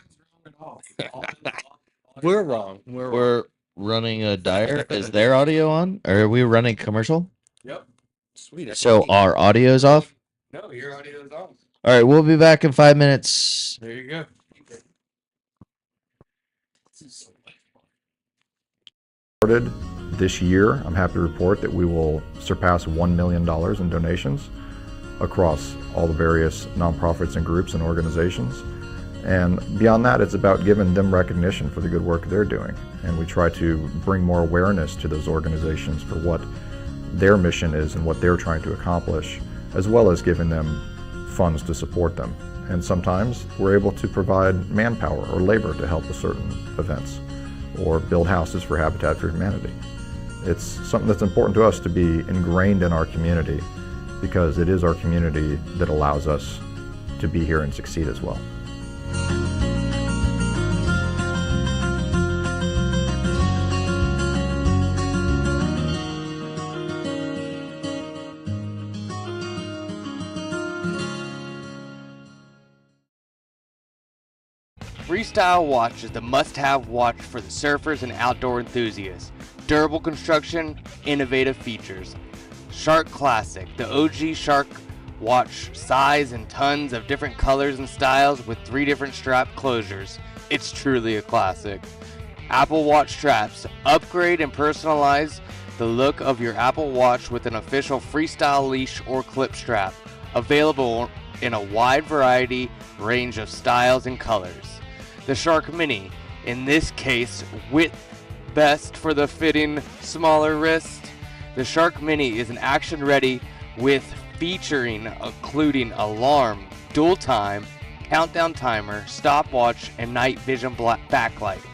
We're wrong. We're running a dire. Is their audio on? Or are we running commercial? Yep. Sweet. So our audio's off? No, your audio is on. All right, we'll be back in 5 minutes. There you go. This year, I'm happy to report that we will surpass $1 million in donations across all the various nonprofits and groups and organizations. And beyond that, it's about giving them recognition for the good work they're doing. And we try to bring more awareness to those organizations for what their mission is and what they're trying to accomplish, as well as giving them funds to support them. And sometimes we're able to provide manpower or labor to help with certain events, or build houses for Habitat for Humanity. It's something that's important to us to be ingrained in our community, because it is our community that allows us to be here and succeed as well. Freestyle Watch is the must-have watch for the surfers and outdoor enthusiasts. Durable construction, innovative features. Shark Classic, the OG Shark watch, size and tons of different colors and styles with 3 different strap closures. It's truly a classic. Apple Watch straps, upgrade and personalize the look of your Apple Watch with an official Freestyle leash or clip strap. Available in a wide variety range of styles and colors. The Shark Mini, in this case, width best for the fitting smaller wrist. The Shark Mini is an action-ready with featuring including alarm, dual time, countdown timer, stopwatch, and night vision backlight.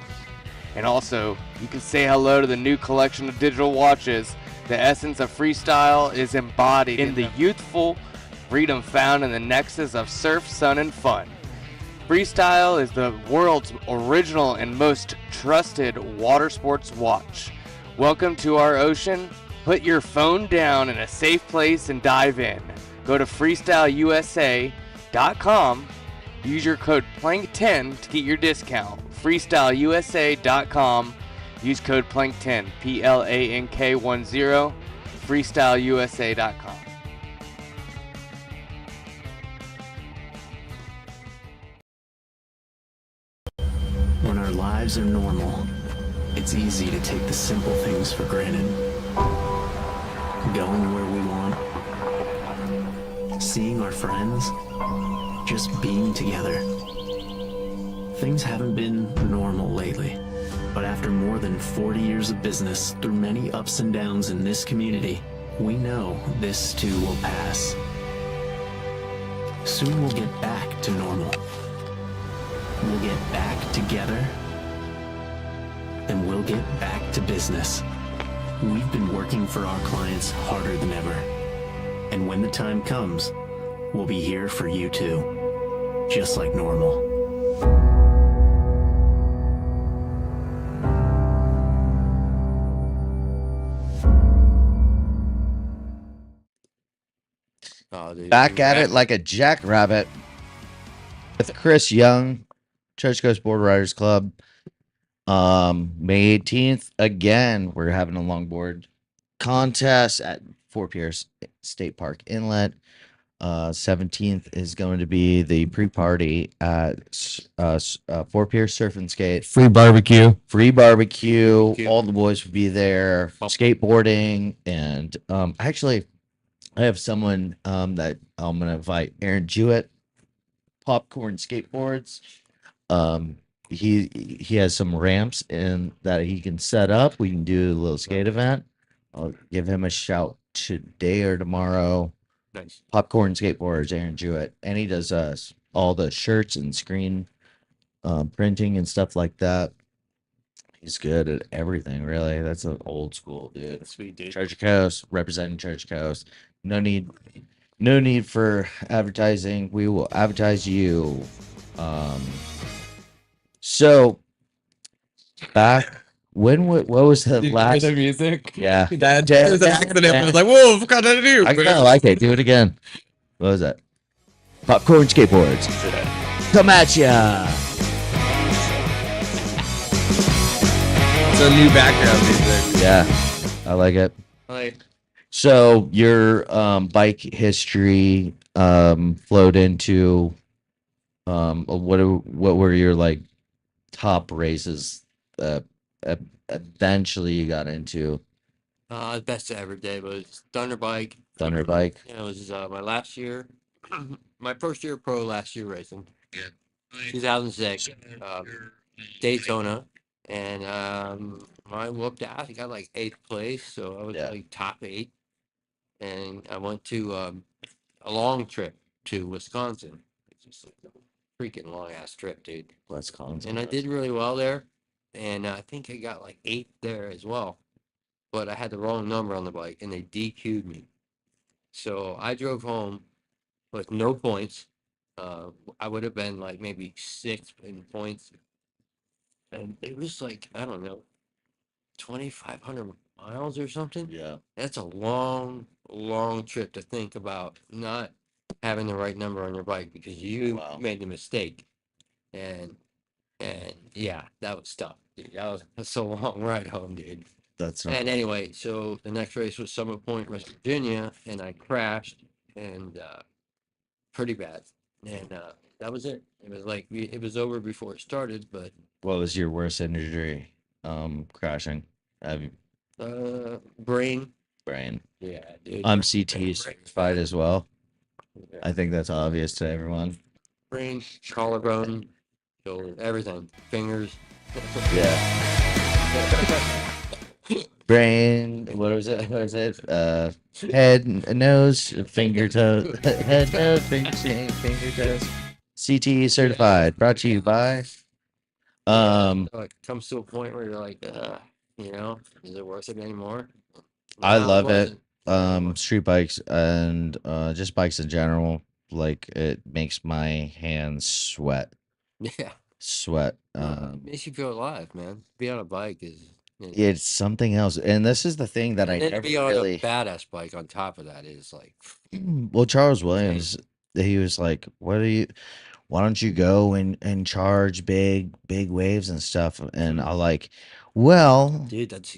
And also, you can say hello to the new collection of digital watches. The essence of freestyle is embodied in the youthful freedom found in the nexus of surf, sun, and fun. Freestyle is the world's original and most trusted water sports watch. Welcome to our ocean. Put your phone down in a safe place and dive in. Go to freestyleusa.com. Use your code PLANK10 to get your discount. freestyleusa.com. Use code PLANK10, PLANK10, freestyleusa.com. When our lives are normal, it's easy to take the simple things for granted. Going where we want, seeing our friends, just being together. Things haven't been normal lately, but after more than 40 years of business through many ups and downs in this community, we know this too will pass. Soon we'll get back to normal. We'll get back together, and we'll get back to business. We've been working for our clients harder than ever. And when the time comes, we'll be here for you too, just like normal. Oh, dude, Back at it like a jackrabbit with Chris Young, Church Coast Board Riders Club. May 18th, again, we're having a longboard contest at Fort Pierce State Park Inlet. 17th is going to be the pre-party at Fort Pierce Surf and Skate. Free barbecue. Free barbecue. All the boys will be there. Skateboarding. And actually, I have someone that I'm going to invite, Aaron Jewett, Popcorn Skateboards. He has some ramps in that he can set up. We can do a little skate event. I'll give him a shout today or tomorrow. Nice. Popcorn Skateboards, Aaron Jewett, and he does all the shirts and screen printing and stuff like that. He's good at everything, really. That's an old school dude. Sweet dude. Treasure Coast, representing Treasure Coast. No need for advertising. We will advertise you. So back what was the Did you hear last? the music? Yeah. That Yeah, was an yeah, accident. I yeah. was like, whoa, what did I do? I kind of like it. Do it again. What was that? Popcorn skateboards. Come at ya. It's a new background music. Yeah, I like it. Like, So your bike history flowed into what were your like top races eventually you got into the best I ever did was Thunder Bike. Thunder Bike? Yeah, it was my last year, my first year pro last year racing. 2006, Daytona, and I whooped ass. I got like 8th place, so I was Yeah. like top 8. And I went to a long trip to Wisconsin. It's just like a freaking long ass trip, dude. Wisconsin. And I did really well there, and I think I got like 8th there as well. But I had the wrong number on the bike, and they DQ'd me. So I drove home with no points. I would have been like maybe 6th in points, and it was like I don't know, 2,500 miles or something. Yeah. That's a long, long trip to think about not having the right number on your bike because you Wow. made the mistake, and yeah, that was tough. Dude. That's a long ride home, dude. That's not And anyway, so the next race was Summit Point, West Virginia, and I crashed and pretty bad. And that was it. It was like it was over before it started, but what was your worst injury crashing? Have you brain. brain? Yeah, dude. I'm brain- CT brain- certified as well. yeah. I think that's obvious to everyone. Brain, collarbone, shoulder, everything, fingers. Yeah. Brain, what was it? What was it? Head, nose, finger, toe, head, nose, finger, toes. CTE certified. Brought to you by. So it comes to a point where you're like, is it worth it anymore? I No, love it. wasn't. Street bikes and just bikes in general. Like it makes my hands sweat. Yeah, Sweat. it makes you feel alive, man. Be on a bike is. It's something else, and this is the thing that I And then to never be on really. a badass bike on top of that is like, Well, Charles Williams, he was like, "What are you? Why don't you go and charge big waves and stuff?" And I like, well, dude, that's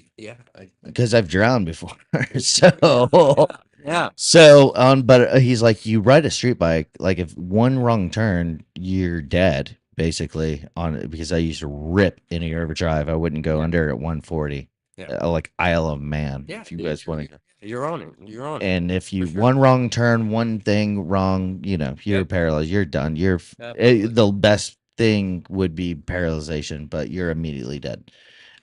because I've drowned before, so yeah. so but he's like, you ride a street bike, like if one wrong turn, you're dead basically on it. Because I used to rip into your overdrive, I wouldn't go under at 140. Yeah. Like Isle of Man. Yeah, If you dude, guys want to. You're on it. You're on it. And if you sure. one wrong turn, one thing wrong, you're Yep. paralyzed. You're done. Absolutely. The best thing would be paralyzation, but you're immediately dead.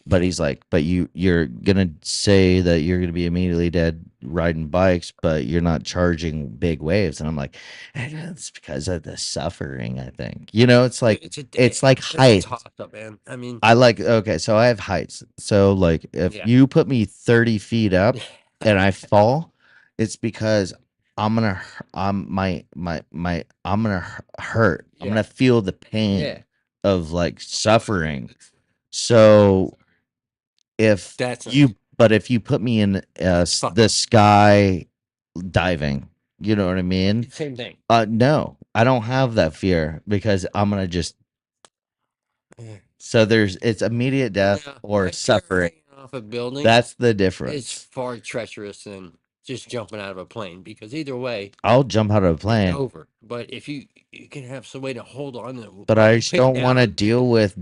But he's like, but you're gonna say that you're gonna be immediately dead riding bikes, but you're not charging big waves. And I'm like, it's because of the suffering. I think it's like it's like height. Toss-up, man. I mean, I like okay, so I have heights. So like if Yeah. you put me 30 feet up and I fall, it's because I'm gonna I'm I'm gonna hurt. I'm Yeah. gonna feel the pain yeah. of like suffering. So if That's not- if you put me in Fuck the off. sky diving, you know what I mean? Same thing. No, I don't have that fear because I'm gonna just. Yeah. So it's immediate death Yeah, or like suffering. jumping off a building. That's the It's difference. far treacherous than just jumping out of a plane because either way, I'll jump out of a it's plane, over. But if you can have some way to hold on to, but I just don't want to deal with.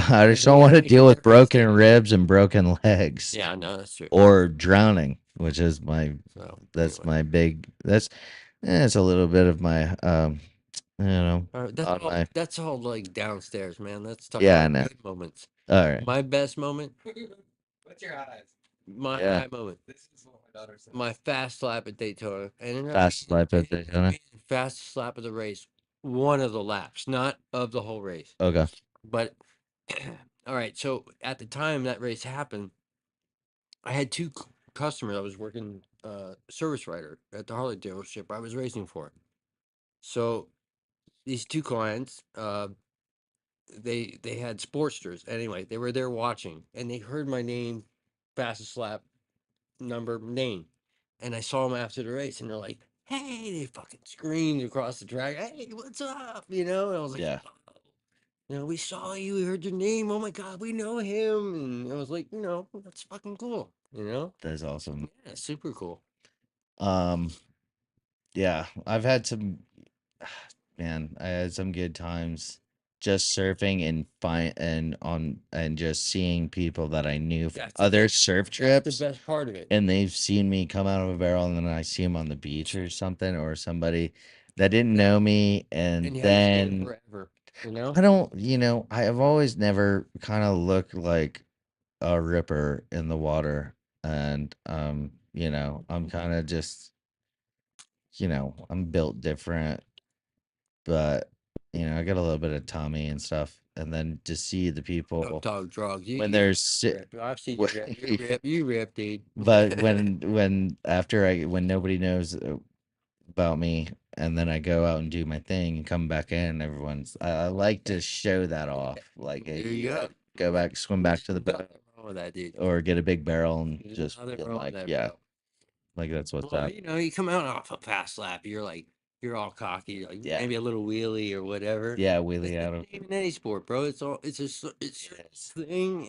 I just don't want to deal with broken ribs and broken legs. Yeah, no, that's true. Or drowning, which is So, that's anyway. my big. It's a little bit of my That's all like downstairs, man. Let's talk Yeah, I about know. good moments. All right. My best moment, What's your highs? my Yeah. high moment, This is what my daughter said. my fast lap at Daytona, and Fast lap at Daytona? fast lap of the race, one of the laps, not of the whole race. Okay. But all right, so at the time that race happened, I had two customers. I was working service writer at the Harley dealership I was racing for. So these two clients, they had Sportsters. Anyway, they were there watching, and they heard my name, fastest lap name, and I saw them after the race, and they're like, "Hey!" They fucking screamed across the track, "Hey, what's up?" And I was like, Yeah. "Oh, we saw you, we heard your name. Oh my god, we know him." And I was like, that's fucking cool. That's awesome. Yeah, super cool. Yeah, I've had some, man, I had some good times just surfing and just seeing people that I knew from That's the other best- surf That's trips, the best part of it. and they've seen me come out of a barrel, and then I see them on the beach or something, or somebody that didn't know me, and And you haven't seen him then forever. I don't, I have always never kind of looked like a ripper in the water, and I'm kind of just, I'm built different, but I got a little bit of tummy and stuff, and then to see the Up people dog drugs. when You there's rip. I've seen you rip. You rip. You rip, dude. but when nobody knows about me, and then I go out and do my thing and come back in, I like to show that off, like, hey, There you go. go back, swim back to the There's boat, nothing wrong with that, dude. or get a big barrel and There's just nothing feel wrong with like, that, yeah, bro. like that's what's Well, up. you come out off a fast lap, you're all cocky, like Yeah. maybe a little wheelie or whatever. Yeah, It's wheelie the out of same in any sport, bro. It's It is. a thing,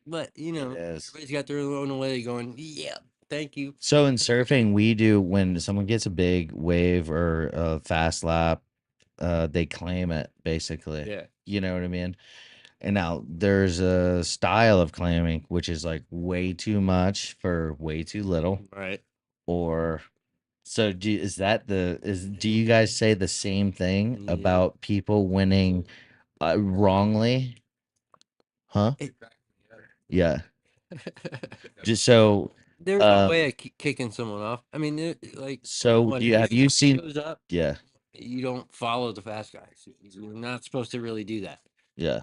but It is. everybody's got their own way of going. Yeah, thank you. So in surfing, we do when someone gets a big wave or a fast lap, they claim it basically. Yeah, You know what I mean? And now there's a style of claiming which is like way too much for way too little. right. Or so do you guys say the same thing Yeah. about people winning wrongly? Huh? Yeah. Just so There's a way of kicking someone off. I mean, like so when do you have heavy you guy seen shows up, yeah, you don't follow the fast guys. You're not supposed to really do that. yeah.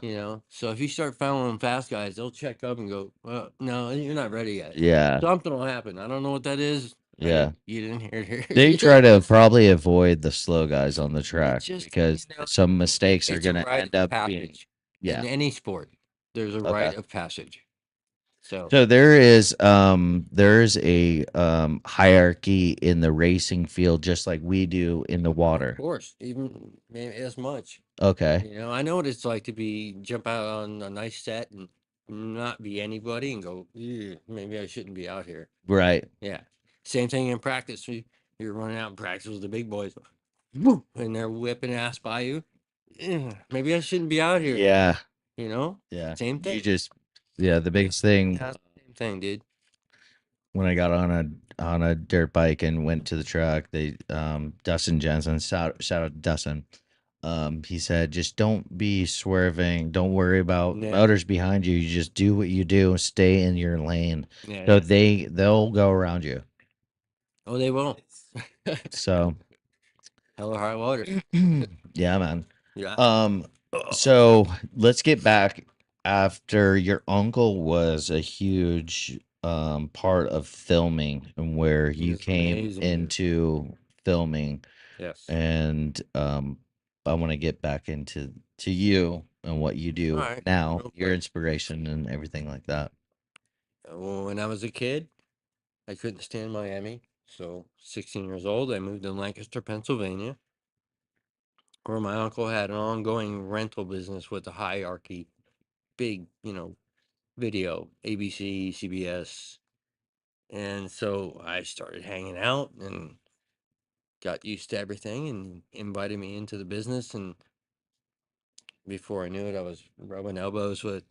So if you start following fast guys, they'll check up and go, well, no, you're not ready yet. Yeah. Something will happen. I don't know what that is. Yeah. You didn't hear it here. They try to probably avoid the slow guys on the track just, because some mistakes are it's a going to rite end of up being passage. yeah. In any sport, there's a Okay. rite of passage. So So there's a hierarchy in the racing field just like we do in the of water. course, even maybe as much. Okay. I know what it's like to jump out on a nice set and not be anybody and go, "Ew, maybe I shouldn't be out here." Right. Yeah. Same thing in practice. You're running out in practice with the big boys, whoop, and they're whipping ass by you. Maybe I shouldn't be out here. Yeah. Yeah. Same thing. The biggest thing Yeah, same thing, dude. when I got on a dirt bike and went to the truck, they Dustin Jensen, shout out to Dustin. He said, just don't be swerving. Don't worry about Yeah. motors behind you. You just do what you do. Stay in your lane. Yeah. So they'll go around you. Oh, they won't. So Hell or high water. yeah, man. Yeah. So let's get back after your uncle was a huge part of filming and where you was came amazing, dude. into filming. Yes. And I want to get back into you and what you do All right, now, real your quick. inspiration and everything like that. Well, when I was a kid, I couldn't stand Miami. So 16 years old, I moved to Lancaster, Pennsylvania, where my uncle had an ongoing rental business with the hierarchy, big, video, ABC, CBS. And so I started hanging out and got used to everything and invited me into the business. And before I knew it, I was rubbing elbows with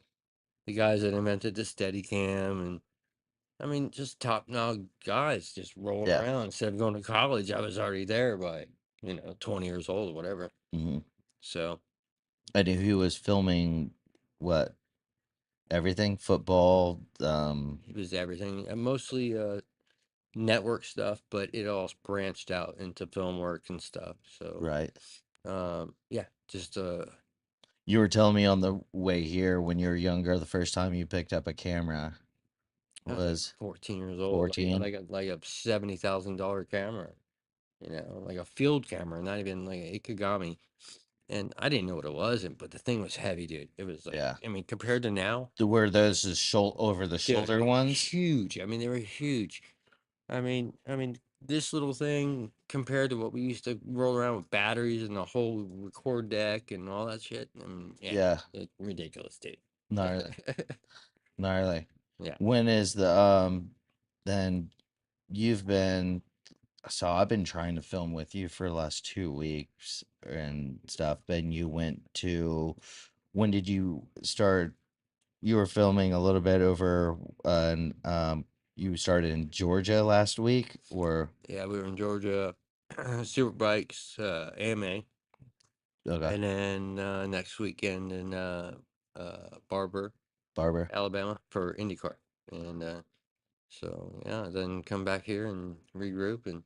the guys that invented the Steadicam. And I mean, just top notch guys just rolling Yeah. around. Instead of going to college, I was already there by, 20 years old or whatever. Hmm. So I knew he was filming what everything football. it was everything. And mostly network stuff, but it all branched out into film work and stuff. So Right. yeah, just You were telling me on the way here when you were younger, the first time you picked up a camera I was 14 years old. 14. Like a $70,000 camera, like a field camera, not even like an Ikegami. and I didn't know what it was, but the thing was heavy, dude. It was like, Yeah. I mean, compared to now, Were those the over the dude, shoulder ones? huge. I mean, they were huge. I mean, this little thing compared to what we used to roll around with batteries and the whole record deck and all that shit. I mean, Yeah. it's ridiculous, dude. Gnarly. Gnarly. Yeah. When is the then you've been so I've been trying to film with you for the last 2 weeks and stuff. And you went to when did you start? You were filming a little bit over and you started in Georgia last week or Yeah, we were in Georgia, Superbikes, AMA, okay, and then next weekend in Barber, Barber. Alabama for IndyCar, and so yeah, then come back here and regroup and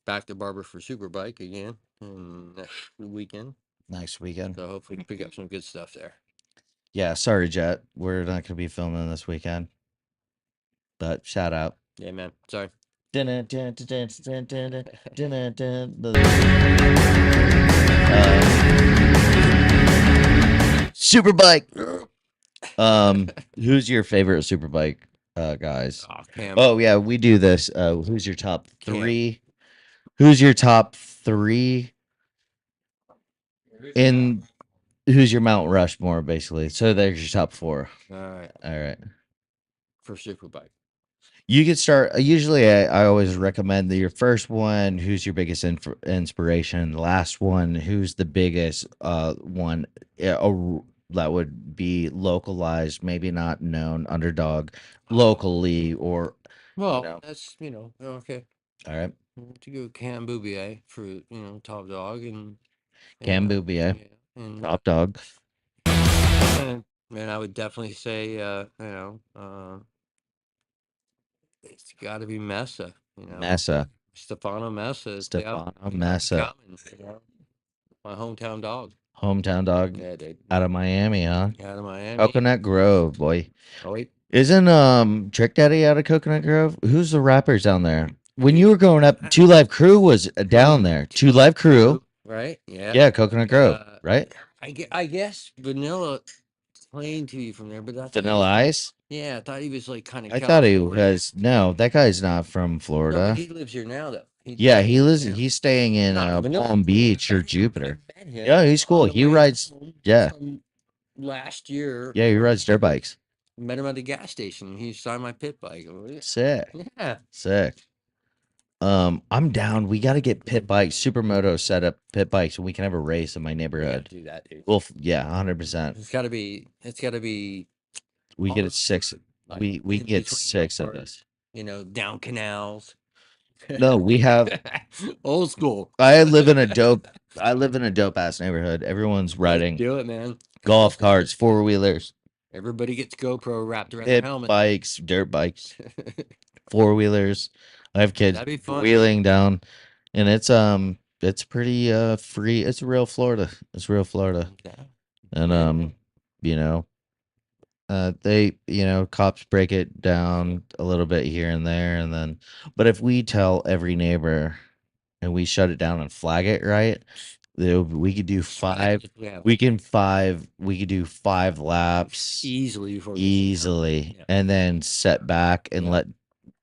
back to Barber for Superbike again and next weekend. Nice weekend. So hopefully pick up some good stuff there. Yeah, sorry, Jet. We're not gonna be filming this weekend. But shout out. Yeah, man. Sorry. Superbike. Who's your favorite Superbike guys? Oh, Cam. Oh yeah, we do this. Who's your top Cam. 3? Who's your top 3 in who's your Mount Rushmore basically? So there's your top 4. All right. All right. For Superbike. You could start. Usually, I always recommend that your first one, who's your biggest inspiration. The last one, who's the biggest one that would be localized, maybe not known, underdog locally, or Well, know. that's okay. all right, To go Cam Bouvier for top dog and Cam uh, Bouvier, yeah, and top dog, and I would definitely say it's got to be Mesa. Mesa, Stefano Mesa is Stefano coming, Mesa, my hometown dog. hometown dog Yeah, dude. out of Miami, huh? Out of Miami. Coconut Grove, boy. Oh wait. Isn't Trick Daddy out of Coconut Grove? Who's the rappers down there? When you were growing up, Two Live Crew was down there. Two Live Crew, Right? Yeah. yeah, Coconut Grove, right? I guess Vanilla playing to you from there, but that's Vanilla Ice. Yeah, I thought he was like kind of. I thought he was no. That guy's not from No, Florida. but he lives here now, though. Yeah, he lives. He's staying in Vanilla- Palm Beach or Jupiter. I met him Yeah, he's cool. on the He way rides. home Yeah, from last year. yeah, he rides dirt bikes. Met him at the gas station. He signed my pit bike. Sick, Yeah. sick. I'm down. We got to get pit bikes, supermoto set up pit bikes, and we can have a race in my We gotta neighborhood. do that, dude. Well, yeah, 100%. It's gotta be. We get all it 6. like, We in can get between 6 of yards, this. Down canals. No, we have. Old school. I live in a dope ass neighborhood. Everyone's riding Do it, man. golf carts, 4-wheelers, Everybody gets GoPro wrapped around their pit helmet. bikes, dirt bikes, 4-wheelers. I have kids That'd be fun. wheeling down, and it's pretty free. It's real Florida. It's real Florida, Yeah. and they cops break it down a little bit here and there, and then but if we tell every neighbor and we shut it down and flag it right, we could do 5. Yeah. We could do 5 laps Easily before easily, Yeah. and then set back and Yeah. let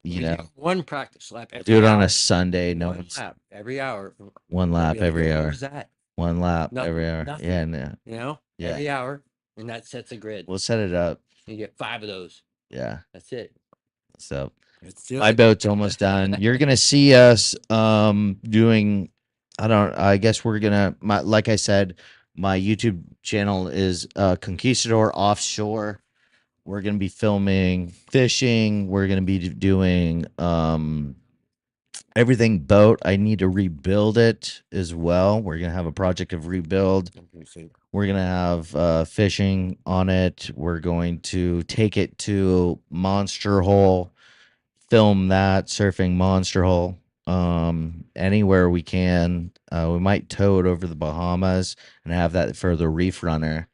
We you know do one practice lap every do it on hour. a Sunday. No One one's lap every hour. one They'll lap be like, every "What hour. was that?" One lap Nothing, every hour. nothing. Yeah, no. Yeah. Every hour, and that sets a grid. We'll set it up. You get 5 of those. Yeah. That's it. So Let's do my it. boat's almost done. You're gonna see us doing I guess we're gonna like I said, my YouTube channel is Conquistador Offshore. We're gonna be filming fishing. We're gonna be doing everything boat. I need to rebuild it as well. We're gonna have a project of rebuild. We're gonna have fishing on it. We're going to take it to Monster Hole, film that surfing Monster Hole. Anywhere we can. We might tow it over the Bahamas and have that for the reef runner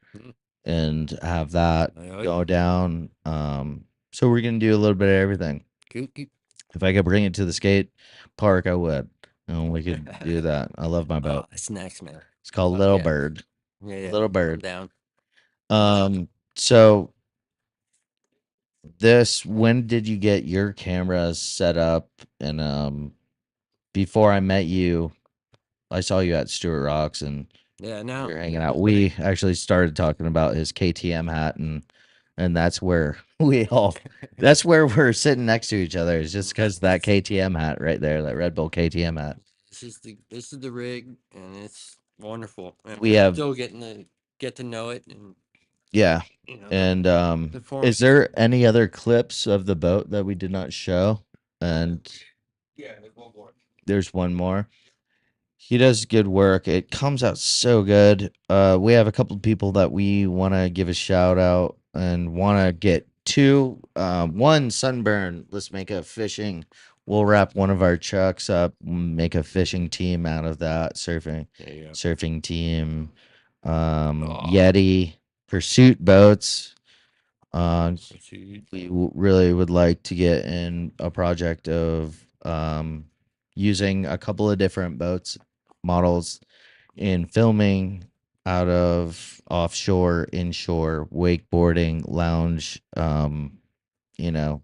and have that go down. So we're gonna do a little bit of everything. If I could bring it to the skate park, I would. And we could do that. I love my boat. It's next, man. It's called Little Bird. Yeah, Little I'm bird. down. So when did you get your cameras set up? And before I met you, I saw you at Stuart Rocks and Yeah, we no. were hanging out. We actually started talking about his KTM hat, and that's where that's where we're sitting next to each other. Is just because that KTM hat right there, that Red Bull KTM hat. This is the rig, and it's wonderful. And We we're have still getting to get to know it, and Yeah. you know, And the form. is there any other clips of the boat that we did not show? And Yeah, there's one more. there's one more. He does good work. It comes out so good. We have a couple of people that we want to give a shout out and want to get two. One, Sunburn. Let's make a fishing. We'll wrap one of our trucks up, make a fishing team out of that. Surfing team. Yeti, Pursuit boats. We really would like to get in a project of using a couple of different boats models in filming out of offshore, inshore, wakeboarding, lounge, you know,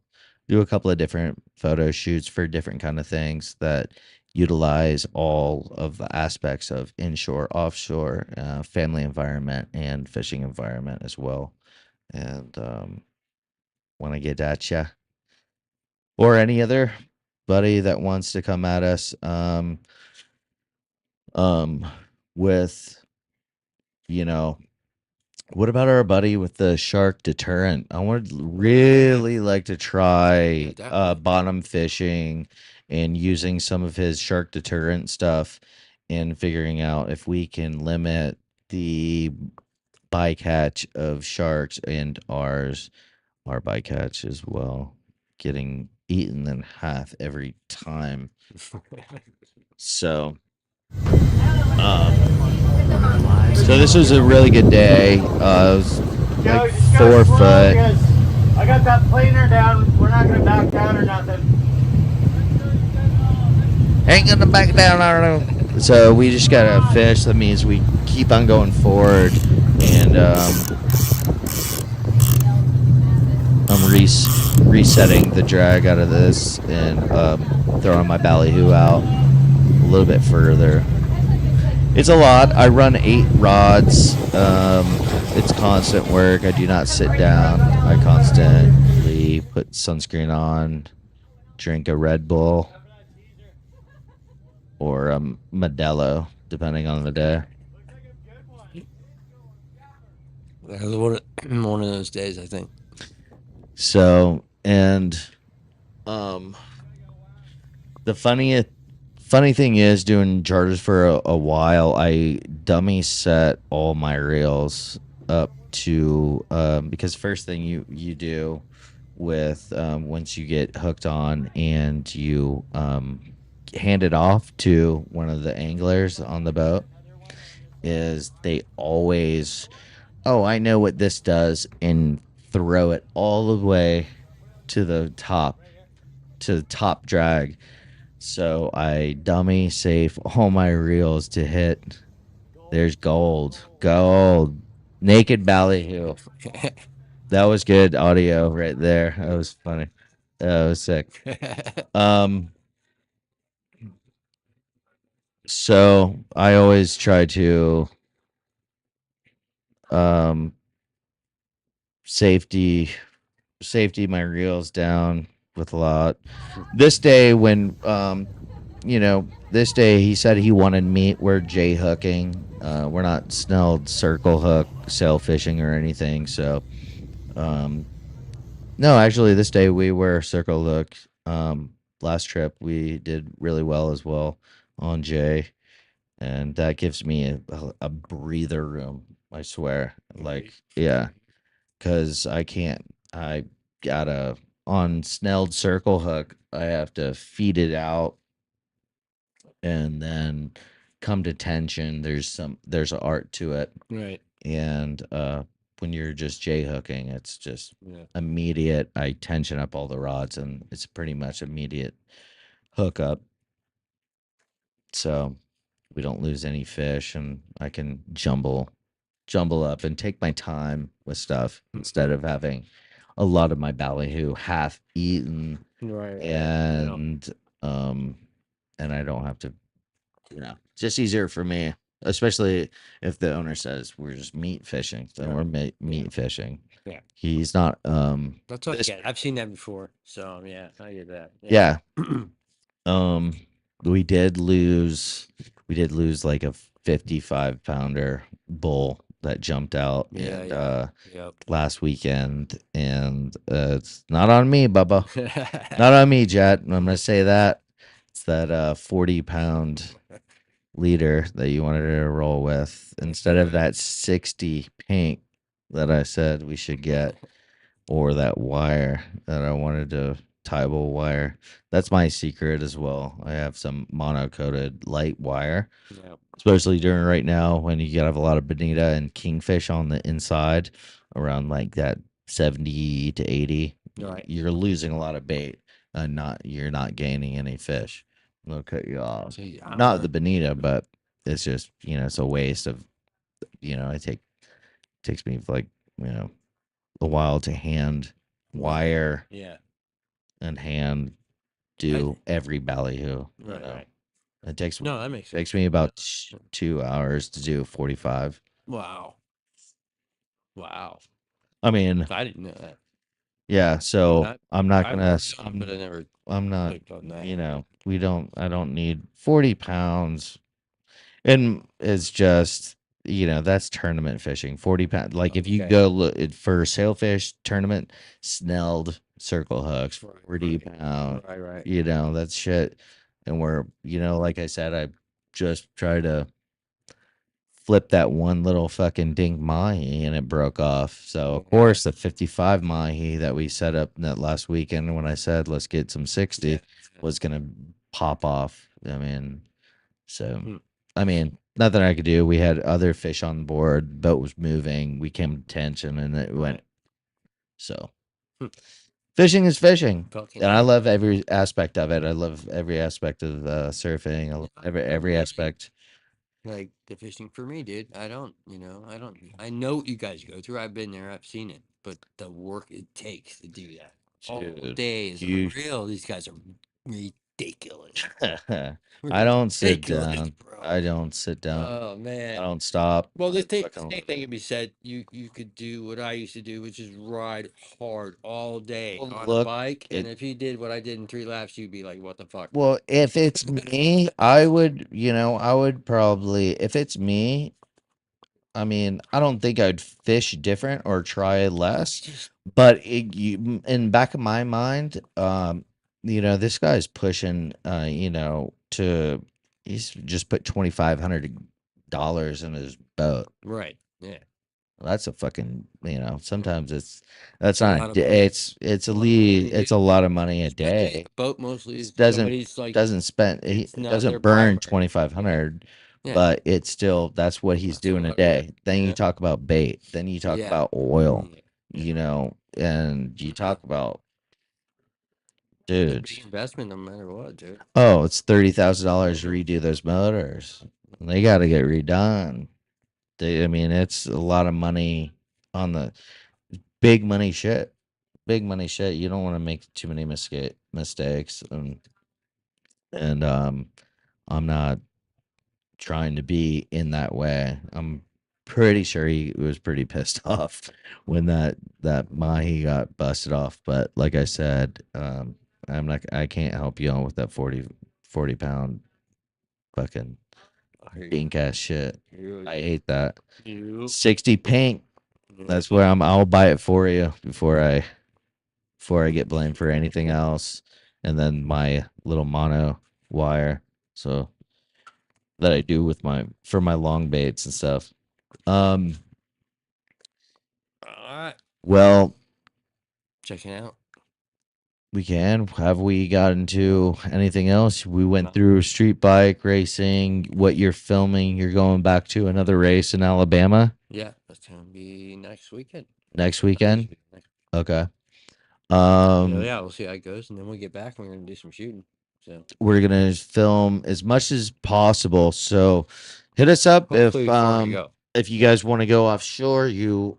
do a couple of different photo shoots for different kind of things that utilize all of the aspects of inshore, offshore, family environment, and fishing environment as well. And want to get at ya, or any other buddy that wants to come at us with, you know, what about our buddy with the shark deterrent? I would really like to try definitely. bottom fishing and using some of his shark deterrent stuff and figuring out if we can limit the bycatch of sharks and our bycatch as well, getting eaten in half every time. So so this was a really good day. It was like 4 foot. I got that planer down. We're not gonna back down or nothing. Ain't gonna back down, I don't know. So we just gotta fish. That means we keep on going forward, and I'm resetting the drag out of this and throwing my ballyhoo out a little bit further. It's a lot. I run 8 rods. It's constant work. I do not sit down. I constantly put sunscreen on, drink a Red Bull or a Modelo, depending on the day. That was one of those days, I think. So, and the funny thing is, doing charters for a while, I dummy set all my reels up to because first thing you do with once you get hooked on and you hand it off to one of the anglers on the boat is they always, oh, I know what this does, and throw it all the way to the top drag. So I dummy safe all my reels to hit. There's gold. Naked ballyhoo. That was good audio right there. That was funny. That was sick. So I always try to safety my reels down with a lot. This day when this day he said he wanted meat. We're J hooking. We're not snelled circle hook sail fishing or anything. So no, actually this day we were circle hook. Last trip we did really well as well on J, and that gives me a breather room, I swear. Like, yeah, because I gotta, on snelled circle hook, I have to feed it out and then come to tension. There's an art to it. Right. And when you're just J hooking, it's just Yeah. immediate. I tension up all the rods and it's pretty much immediate hookup. So we don't lose any fish, and I can jumble jumble up and take my time with stuff instead of having a lot of my ballyhoo half eaten Right. and I don't have to, it's just easier for me, especially if the owner says we're just meat fishing, then we're meat fishing. Yeah. He's not That's what I get. I've seen that before. So yeah, I get that. yeah. We did lose like a 55-pounder bull that jumped out last weekend, and it's not on me, Bubba. Not on me, Jet. I'm gonna say that. It's that 40-pound leader that you wanted to roll with instead of that 60 pink that I said we should get, or that wire that I wanted to Tybal wire. That's my secret as well. I have some mono-coated light wire, especially during right now when you have a lot of bonita and kingfish on the inside around like that 70 to 80. Right. You're losing a lot of bait and you're not gaining any fish. They'll cut you off. Not the bonita, but it's just, it's a waste of, takes me like, a while to hand wire and hand do every ballyhoo. Right. It takes that makes sense. takes me about 2 hours to do 45. Wow. I mean, I didn't know that. yeah, so I'm not gonna But I never. I'm not, clicked on that. I don't need 40 pounds. And it's just, that's tournament fishing. 40 pounds. Like if you Okay. go look for sailfish tournament, snelled circle hooks, 40 pound. Right. That's shit. And we're, like I said, I just tried to flip that one little fucking dink mahi and it broke off. So of course the 55 mahi that we set up that last weekend when I said let's get some 60 was gonna pop off. I mean, so nothing I could do. We had other fish on board, boat was moving, we came to tension and it went. So fishing is fishing. And I love every aspect of it. I love every aspect of surfing. I love every aspect. Like the fishing for me, dude. I know what you guys go through. I've been there. I've seen it. But the work it takes to do that all day is unreal. These guys are ridiculous. I don't sit Ridiculous, down. bro. I don't sit down. Oh man. I don't stop. Well, the same thing can be said. You could do what I used to do, which is ride hard all day Well, on a look, bike. And if you did what I did in 3 laps, you'd be like, "What the fuck?" Well, if it's me, I would probably, if it's me, I mean, I don't think I'd fish different or try less, but in back of my mind, this guy's pushing, he's just put $2,500 in his boat. Right. Yeah. That's a fucking, sometimes that's a not lot of day. money. It's a lot of money a day. Boat mostly is Doesn't somebody's like spend he it's not their doesn't burn primary. 2,500, Yeah. but it's still that's what he's doing a day. Then you talk about bait, then you talk about oil, and you talk about It's a dude. big investment no matter what, dude. Oh, it's $30,000 to redo those motors. They got to get redone. It's a lot of money on the big money shit. Big money shit. You don't want to make too many mistakes, and I'm not trying to be in that way. I'm pretty sure he was pretty pissed off when that mahi got busted off. But like I said, I can't help you on with that 40 pound fucking pink ass shit. I hate that. 60 pink. That's where I'll buy it for you before I get blamed for anything else. And then my little mono wire. So that I do with for my long baits and stuff. All right. Well, Checking out. Have we got into anything else? We went through street bike racing, what you're filming. You're going back to another race in Alabama? Yeah, that's gonna be next weekend. Next weekend? Okay. Yeah, we'll see how it goes, and then we get back and we're gonna do some shooting. So we're gonna film as much as possible. So hit us up hopefully if before we go. if you guys want to go offshore, you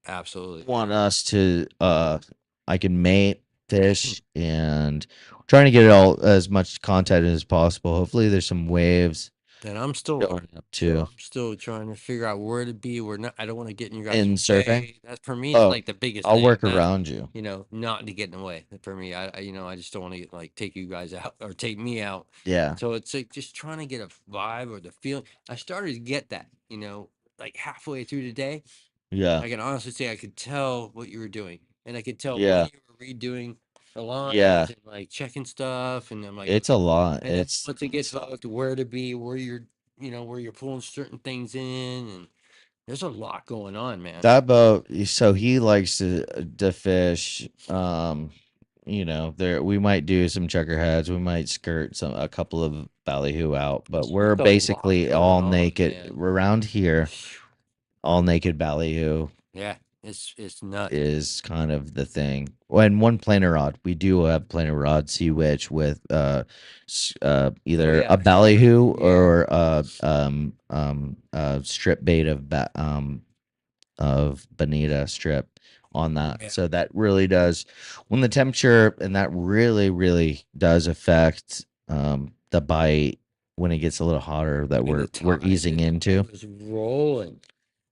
Absolutely. want us to I can mate, fish, and trying to get it all as much content as possible. Hopefully there's some waves Then I'm still going up too. I'm still trying to figure out where to be. Where not. I don't want to get in your guys' In surfing? way. That's for me. It's Oh, like the biggest I'll thing. work Not, around you. you know, not to get in the way. For me, I just don't want to like take you guys out or take me out. Yeah. So it's like just trying to get a vibe or the feeling. I started to get that, you know, like halfway through the day. Yeah. I can honestly say I could tell what you were doing, and I could tell Yeah. when you were redoing the lines Yeah. and like checking stuff, and I'm like, It's a lot. and then It's once it gets hooked, where to be, where you're, you know, where you're pulling certain things in, and there's a lot going on, man. that boat. So he likes to fish. You know, there we might do some checkerheads. We might skirt a couple of ballyhoo out, but we're There's a lot basically going all on, naked man. around here. All naked ballyhoo Yeah, it's nuts. is kind of the thing. And one planer rod. We do have planer rod sea witch with either yeah, a ballyhoo yeah. or strip bait of bonita strip on that. Yeah. So that really does, when the temperature, and that really does affect the bite when it gets a little hotter that And we're the tide, easing into. it was rolling.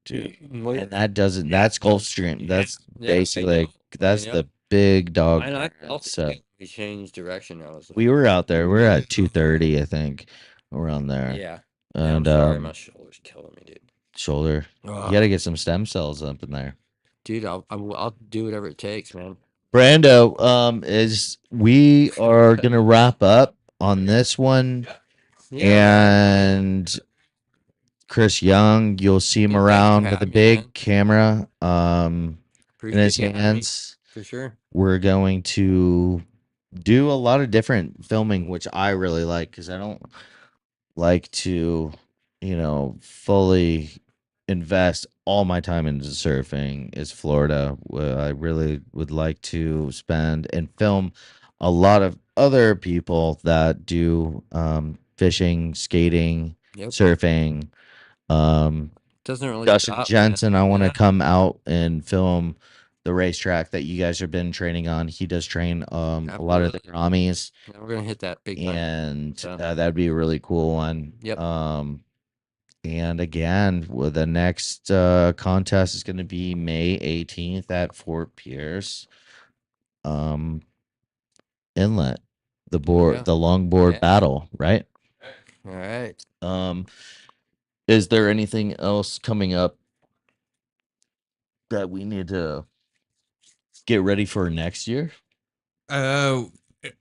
Dude. Well, And that doesn't, that's Gulf Stream. That's yeah, I basically know, that's I know. the big dog. And I current. also So we changed direction. I was like, we were out there. We're at 2:30, I think, around there. yeah. And I'm sorry, my shoulder's killing me, dude. shoulder. You got to get some stem cells up in there. Dude, I'll do whatever it takes, man. Brando, is we are gonna wrap up on this one, and Chris Young, you'll see him Thanks for around with a having me, big man. camera in Appreciate his you having me, hands. for sure. We're going to do a lot of different filming, which I really like because I don't like to, fully invest all my time into surfing. Is Florida. I really would like to spend and film a lot of other people that do fishing, skating, Yep. surfing. Doesn't really Dustin stop, man. Jensen, I want to Yeah. come out and film the racetrack that you guys have been training on. He does train a lot of the Absolutely. Grammys, Yeah, we're gonna hit that big time. and So, that'd be a really cool one. Yep. And again, the next contest is going to be May 18th at Fort Pierce Inlet, the longboard Yeah. battle, right? all right. Is there anything else coming up that we need to get ready for next year?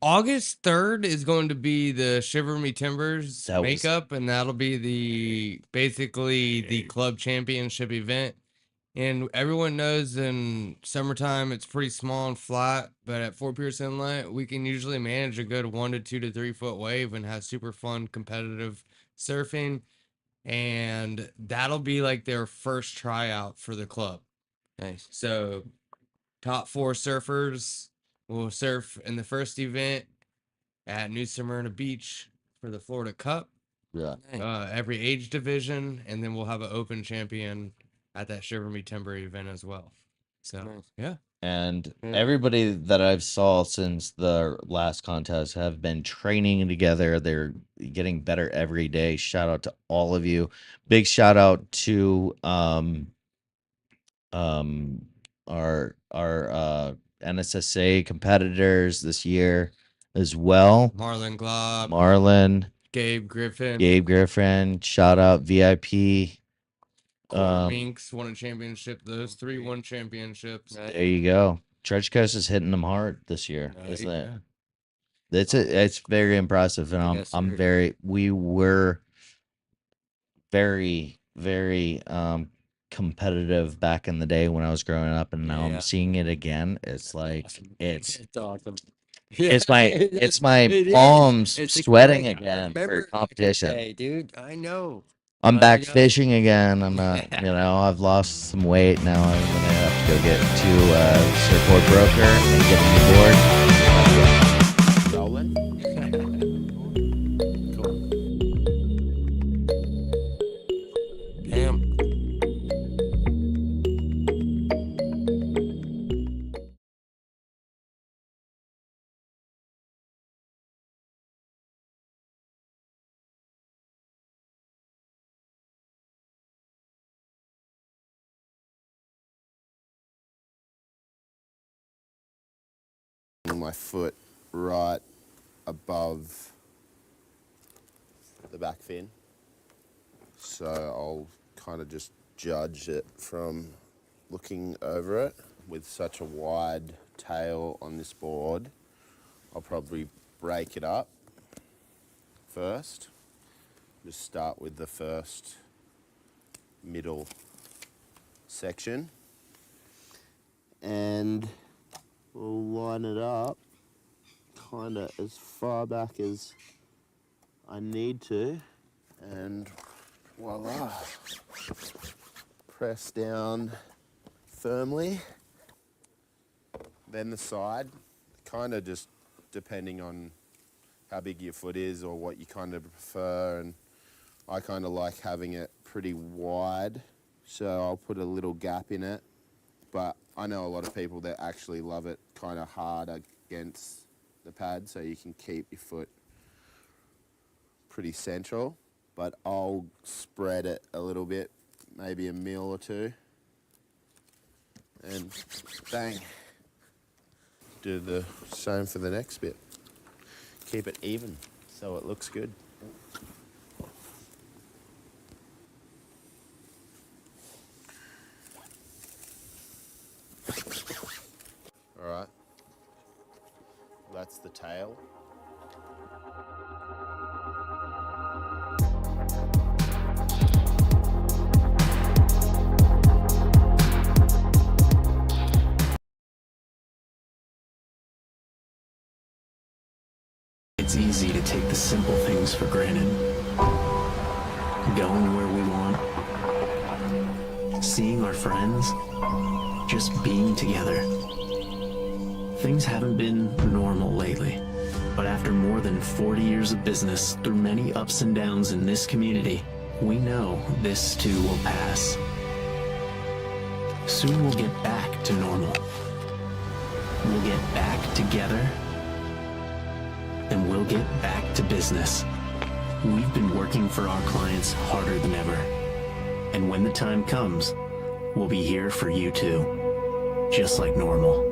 August 3rd is going to be the Shiver Me Timbers That was- makeup, and that'll be basically the club championship event. And everyone knows in summertime it's pretty small and flat, but at Fort Pierce Inlet we can usually manage a good 1 to 2 to 3 foot wave and have super fun competitive surfing. And that'll be like their first tryout for the club. Nice. So top 4 surfers will surf in the first event at New Smyrna Beach for the Florida Cup. Yeah. Nice. Every age division, and then we'll have an open champion at that Shiver Me Timber event as well. So Nice. yeah. And Yeah. everybody that I've saw since the last contest have been training together. They're getting better every day. Shout out to all of you. Big shout out to our NSSA competitors this year as well. Marlon Glob, Marlon, Gabe Griffin, shout out VIP. Minks won a championship. Those 3 won championships. There you go. Treasure Coast is hitting them hard this year, isn't it? It's very impressive, and we were very competitive back in the day when I was growing up, and now I'm seeing it again. It's like it's awesome. it's my It palms is. It's sweating great. again for Remember competition. Hey, dude, I know. I'm I back know. fishing again. I'm not, I've lost some weight now. I'm gonna have to go get to surfboard broker and get a new board. Rolling. Cool. Damn. my foot right above the back fin. So I'll kind of just judge it from looking over it. With such a wide tail on this board, I'll probably break it up first. Just start with the first middle section and we'll line it up kind of as far back as I need to, and voila, press down firmly. Then the side, kind of just depending on how big your foot is or what you kind of prefer, and I kind of like having it pretty wide, so I'll put a little gap in it. But I know a lot of people that actually love it kind of hard against the pad, so you can keep your foot pretty central. But I'll spread it a little bit, maybe a mil or two, and bang. Do the same for the next bit. Keep it even so it looks good. All right, that's the tail. It's easy to take the simple things for granted. Going where we want, seeing our friends, just being together. Things haven't been normal lately, but after more than 40 years of business, through many ups and downs in this community, we know this too will pass. Soon we'll get back to normal. We'll get back together, and we'll get back to business. We've been working for our clients harder than ever. And when the time comes, we'll be here for you too, just like normal.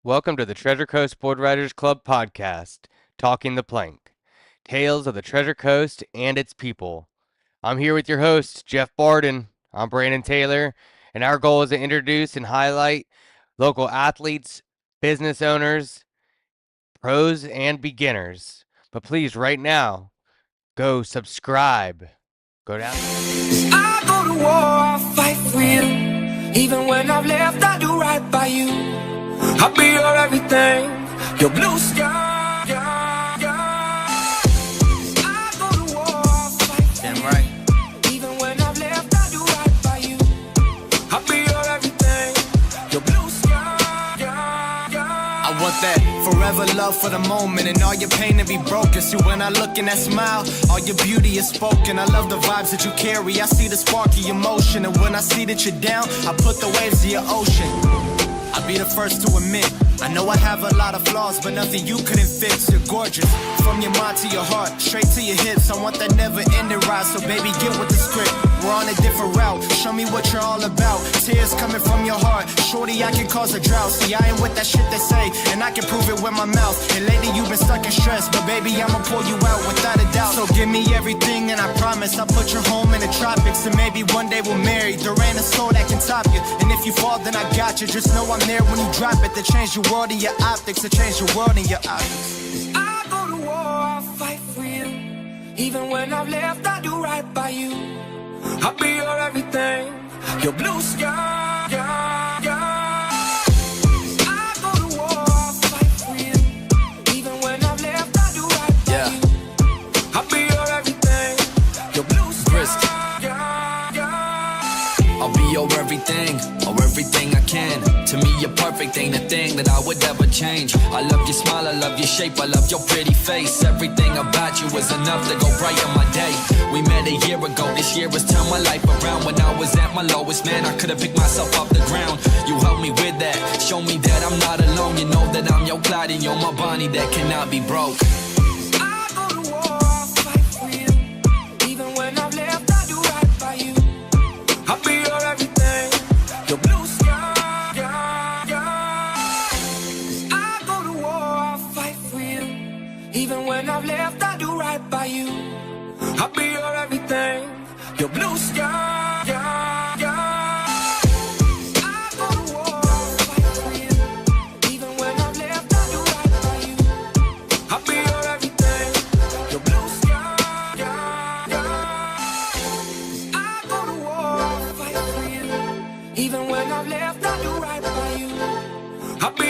Welcome to the Treasure Coast Board Riders Club podcast, Talking the Plank, Tales of the Treasure Coast and its people. I'm here with your host, Jeff Barden. I'm Brandon Taylor, and our goal is to introduce and highlight local athletes, business owners, pros, and beginners. But please, right now, go subscribe. Go down. I go to war, I'll fight for you. Even when I've left, I do right by you. I'll be your everything, your blue sky. I go to war, I'll fight for damn right. you. Even when I've left, I do right by you. I'll be your everything, your blue sky. I want that forever love for the moment, and all your pain to be broken. See, when I look in that smile, all your beauty is spoken. I love the vibes that you carry. I see the sparky emotion, and when I see that you're down, I put the waves to your ocean. I'll be the first to admit, I know I have a lot of flaws, but nothing you couldn't fix. You're gorgeous, from your mind to your heart, straight to your hips. I want that never-ending ride, so baby, get with the script. We're on a different route, show me what you're all about. Tears coming from your heart, shorty, I can cause a drought. See, I ain't with that shit they say, and I can prove it with my mouth. And lately you've been stuck in stress, but baby, I'ma pull you out without a doubt. So give me everything, and I promise I'll put your home in the tropics. And maybe one day we'll marry, there ain't a soul that can top you. And if you fall, then I got you, just know I'm there when you drop it. To change your world and your optics, to change your world and your optics. I go to war, I'll fight for you. Even when I've left, I do right by you. I'll be your everything, your blue sky. I go to war, I'll fight for you. Even when I've left, I do right by you. I'll be your everything, your blue sky. To me, you're perfect, ain't a thing that I would ever change. I love your smile, I love your shape, I love your pretty face. Everything about you was enough to go brighten my day. We met a year ago, this year has turned my life around. When I was at my lowest, man, I could've picked myself off the ground. You helped me with that, show me that I'm not alone. You know that I'm your Clyde and you're my Bonnie that cannot be broke. I go to war, I'll fight for you. Even when I've left, I do right by you. I'll be your everything, your blue sky. I go to war, I'll fight for you. Even when I've left, I do right by you. I'll be your everything, your blue sky. I go to war, I'll fight for you. Even when I've left, I do right by you. I'll be your everything, your blue sky. I go to war, I'll fight for you. Even when I've left, I do right by you. I'll be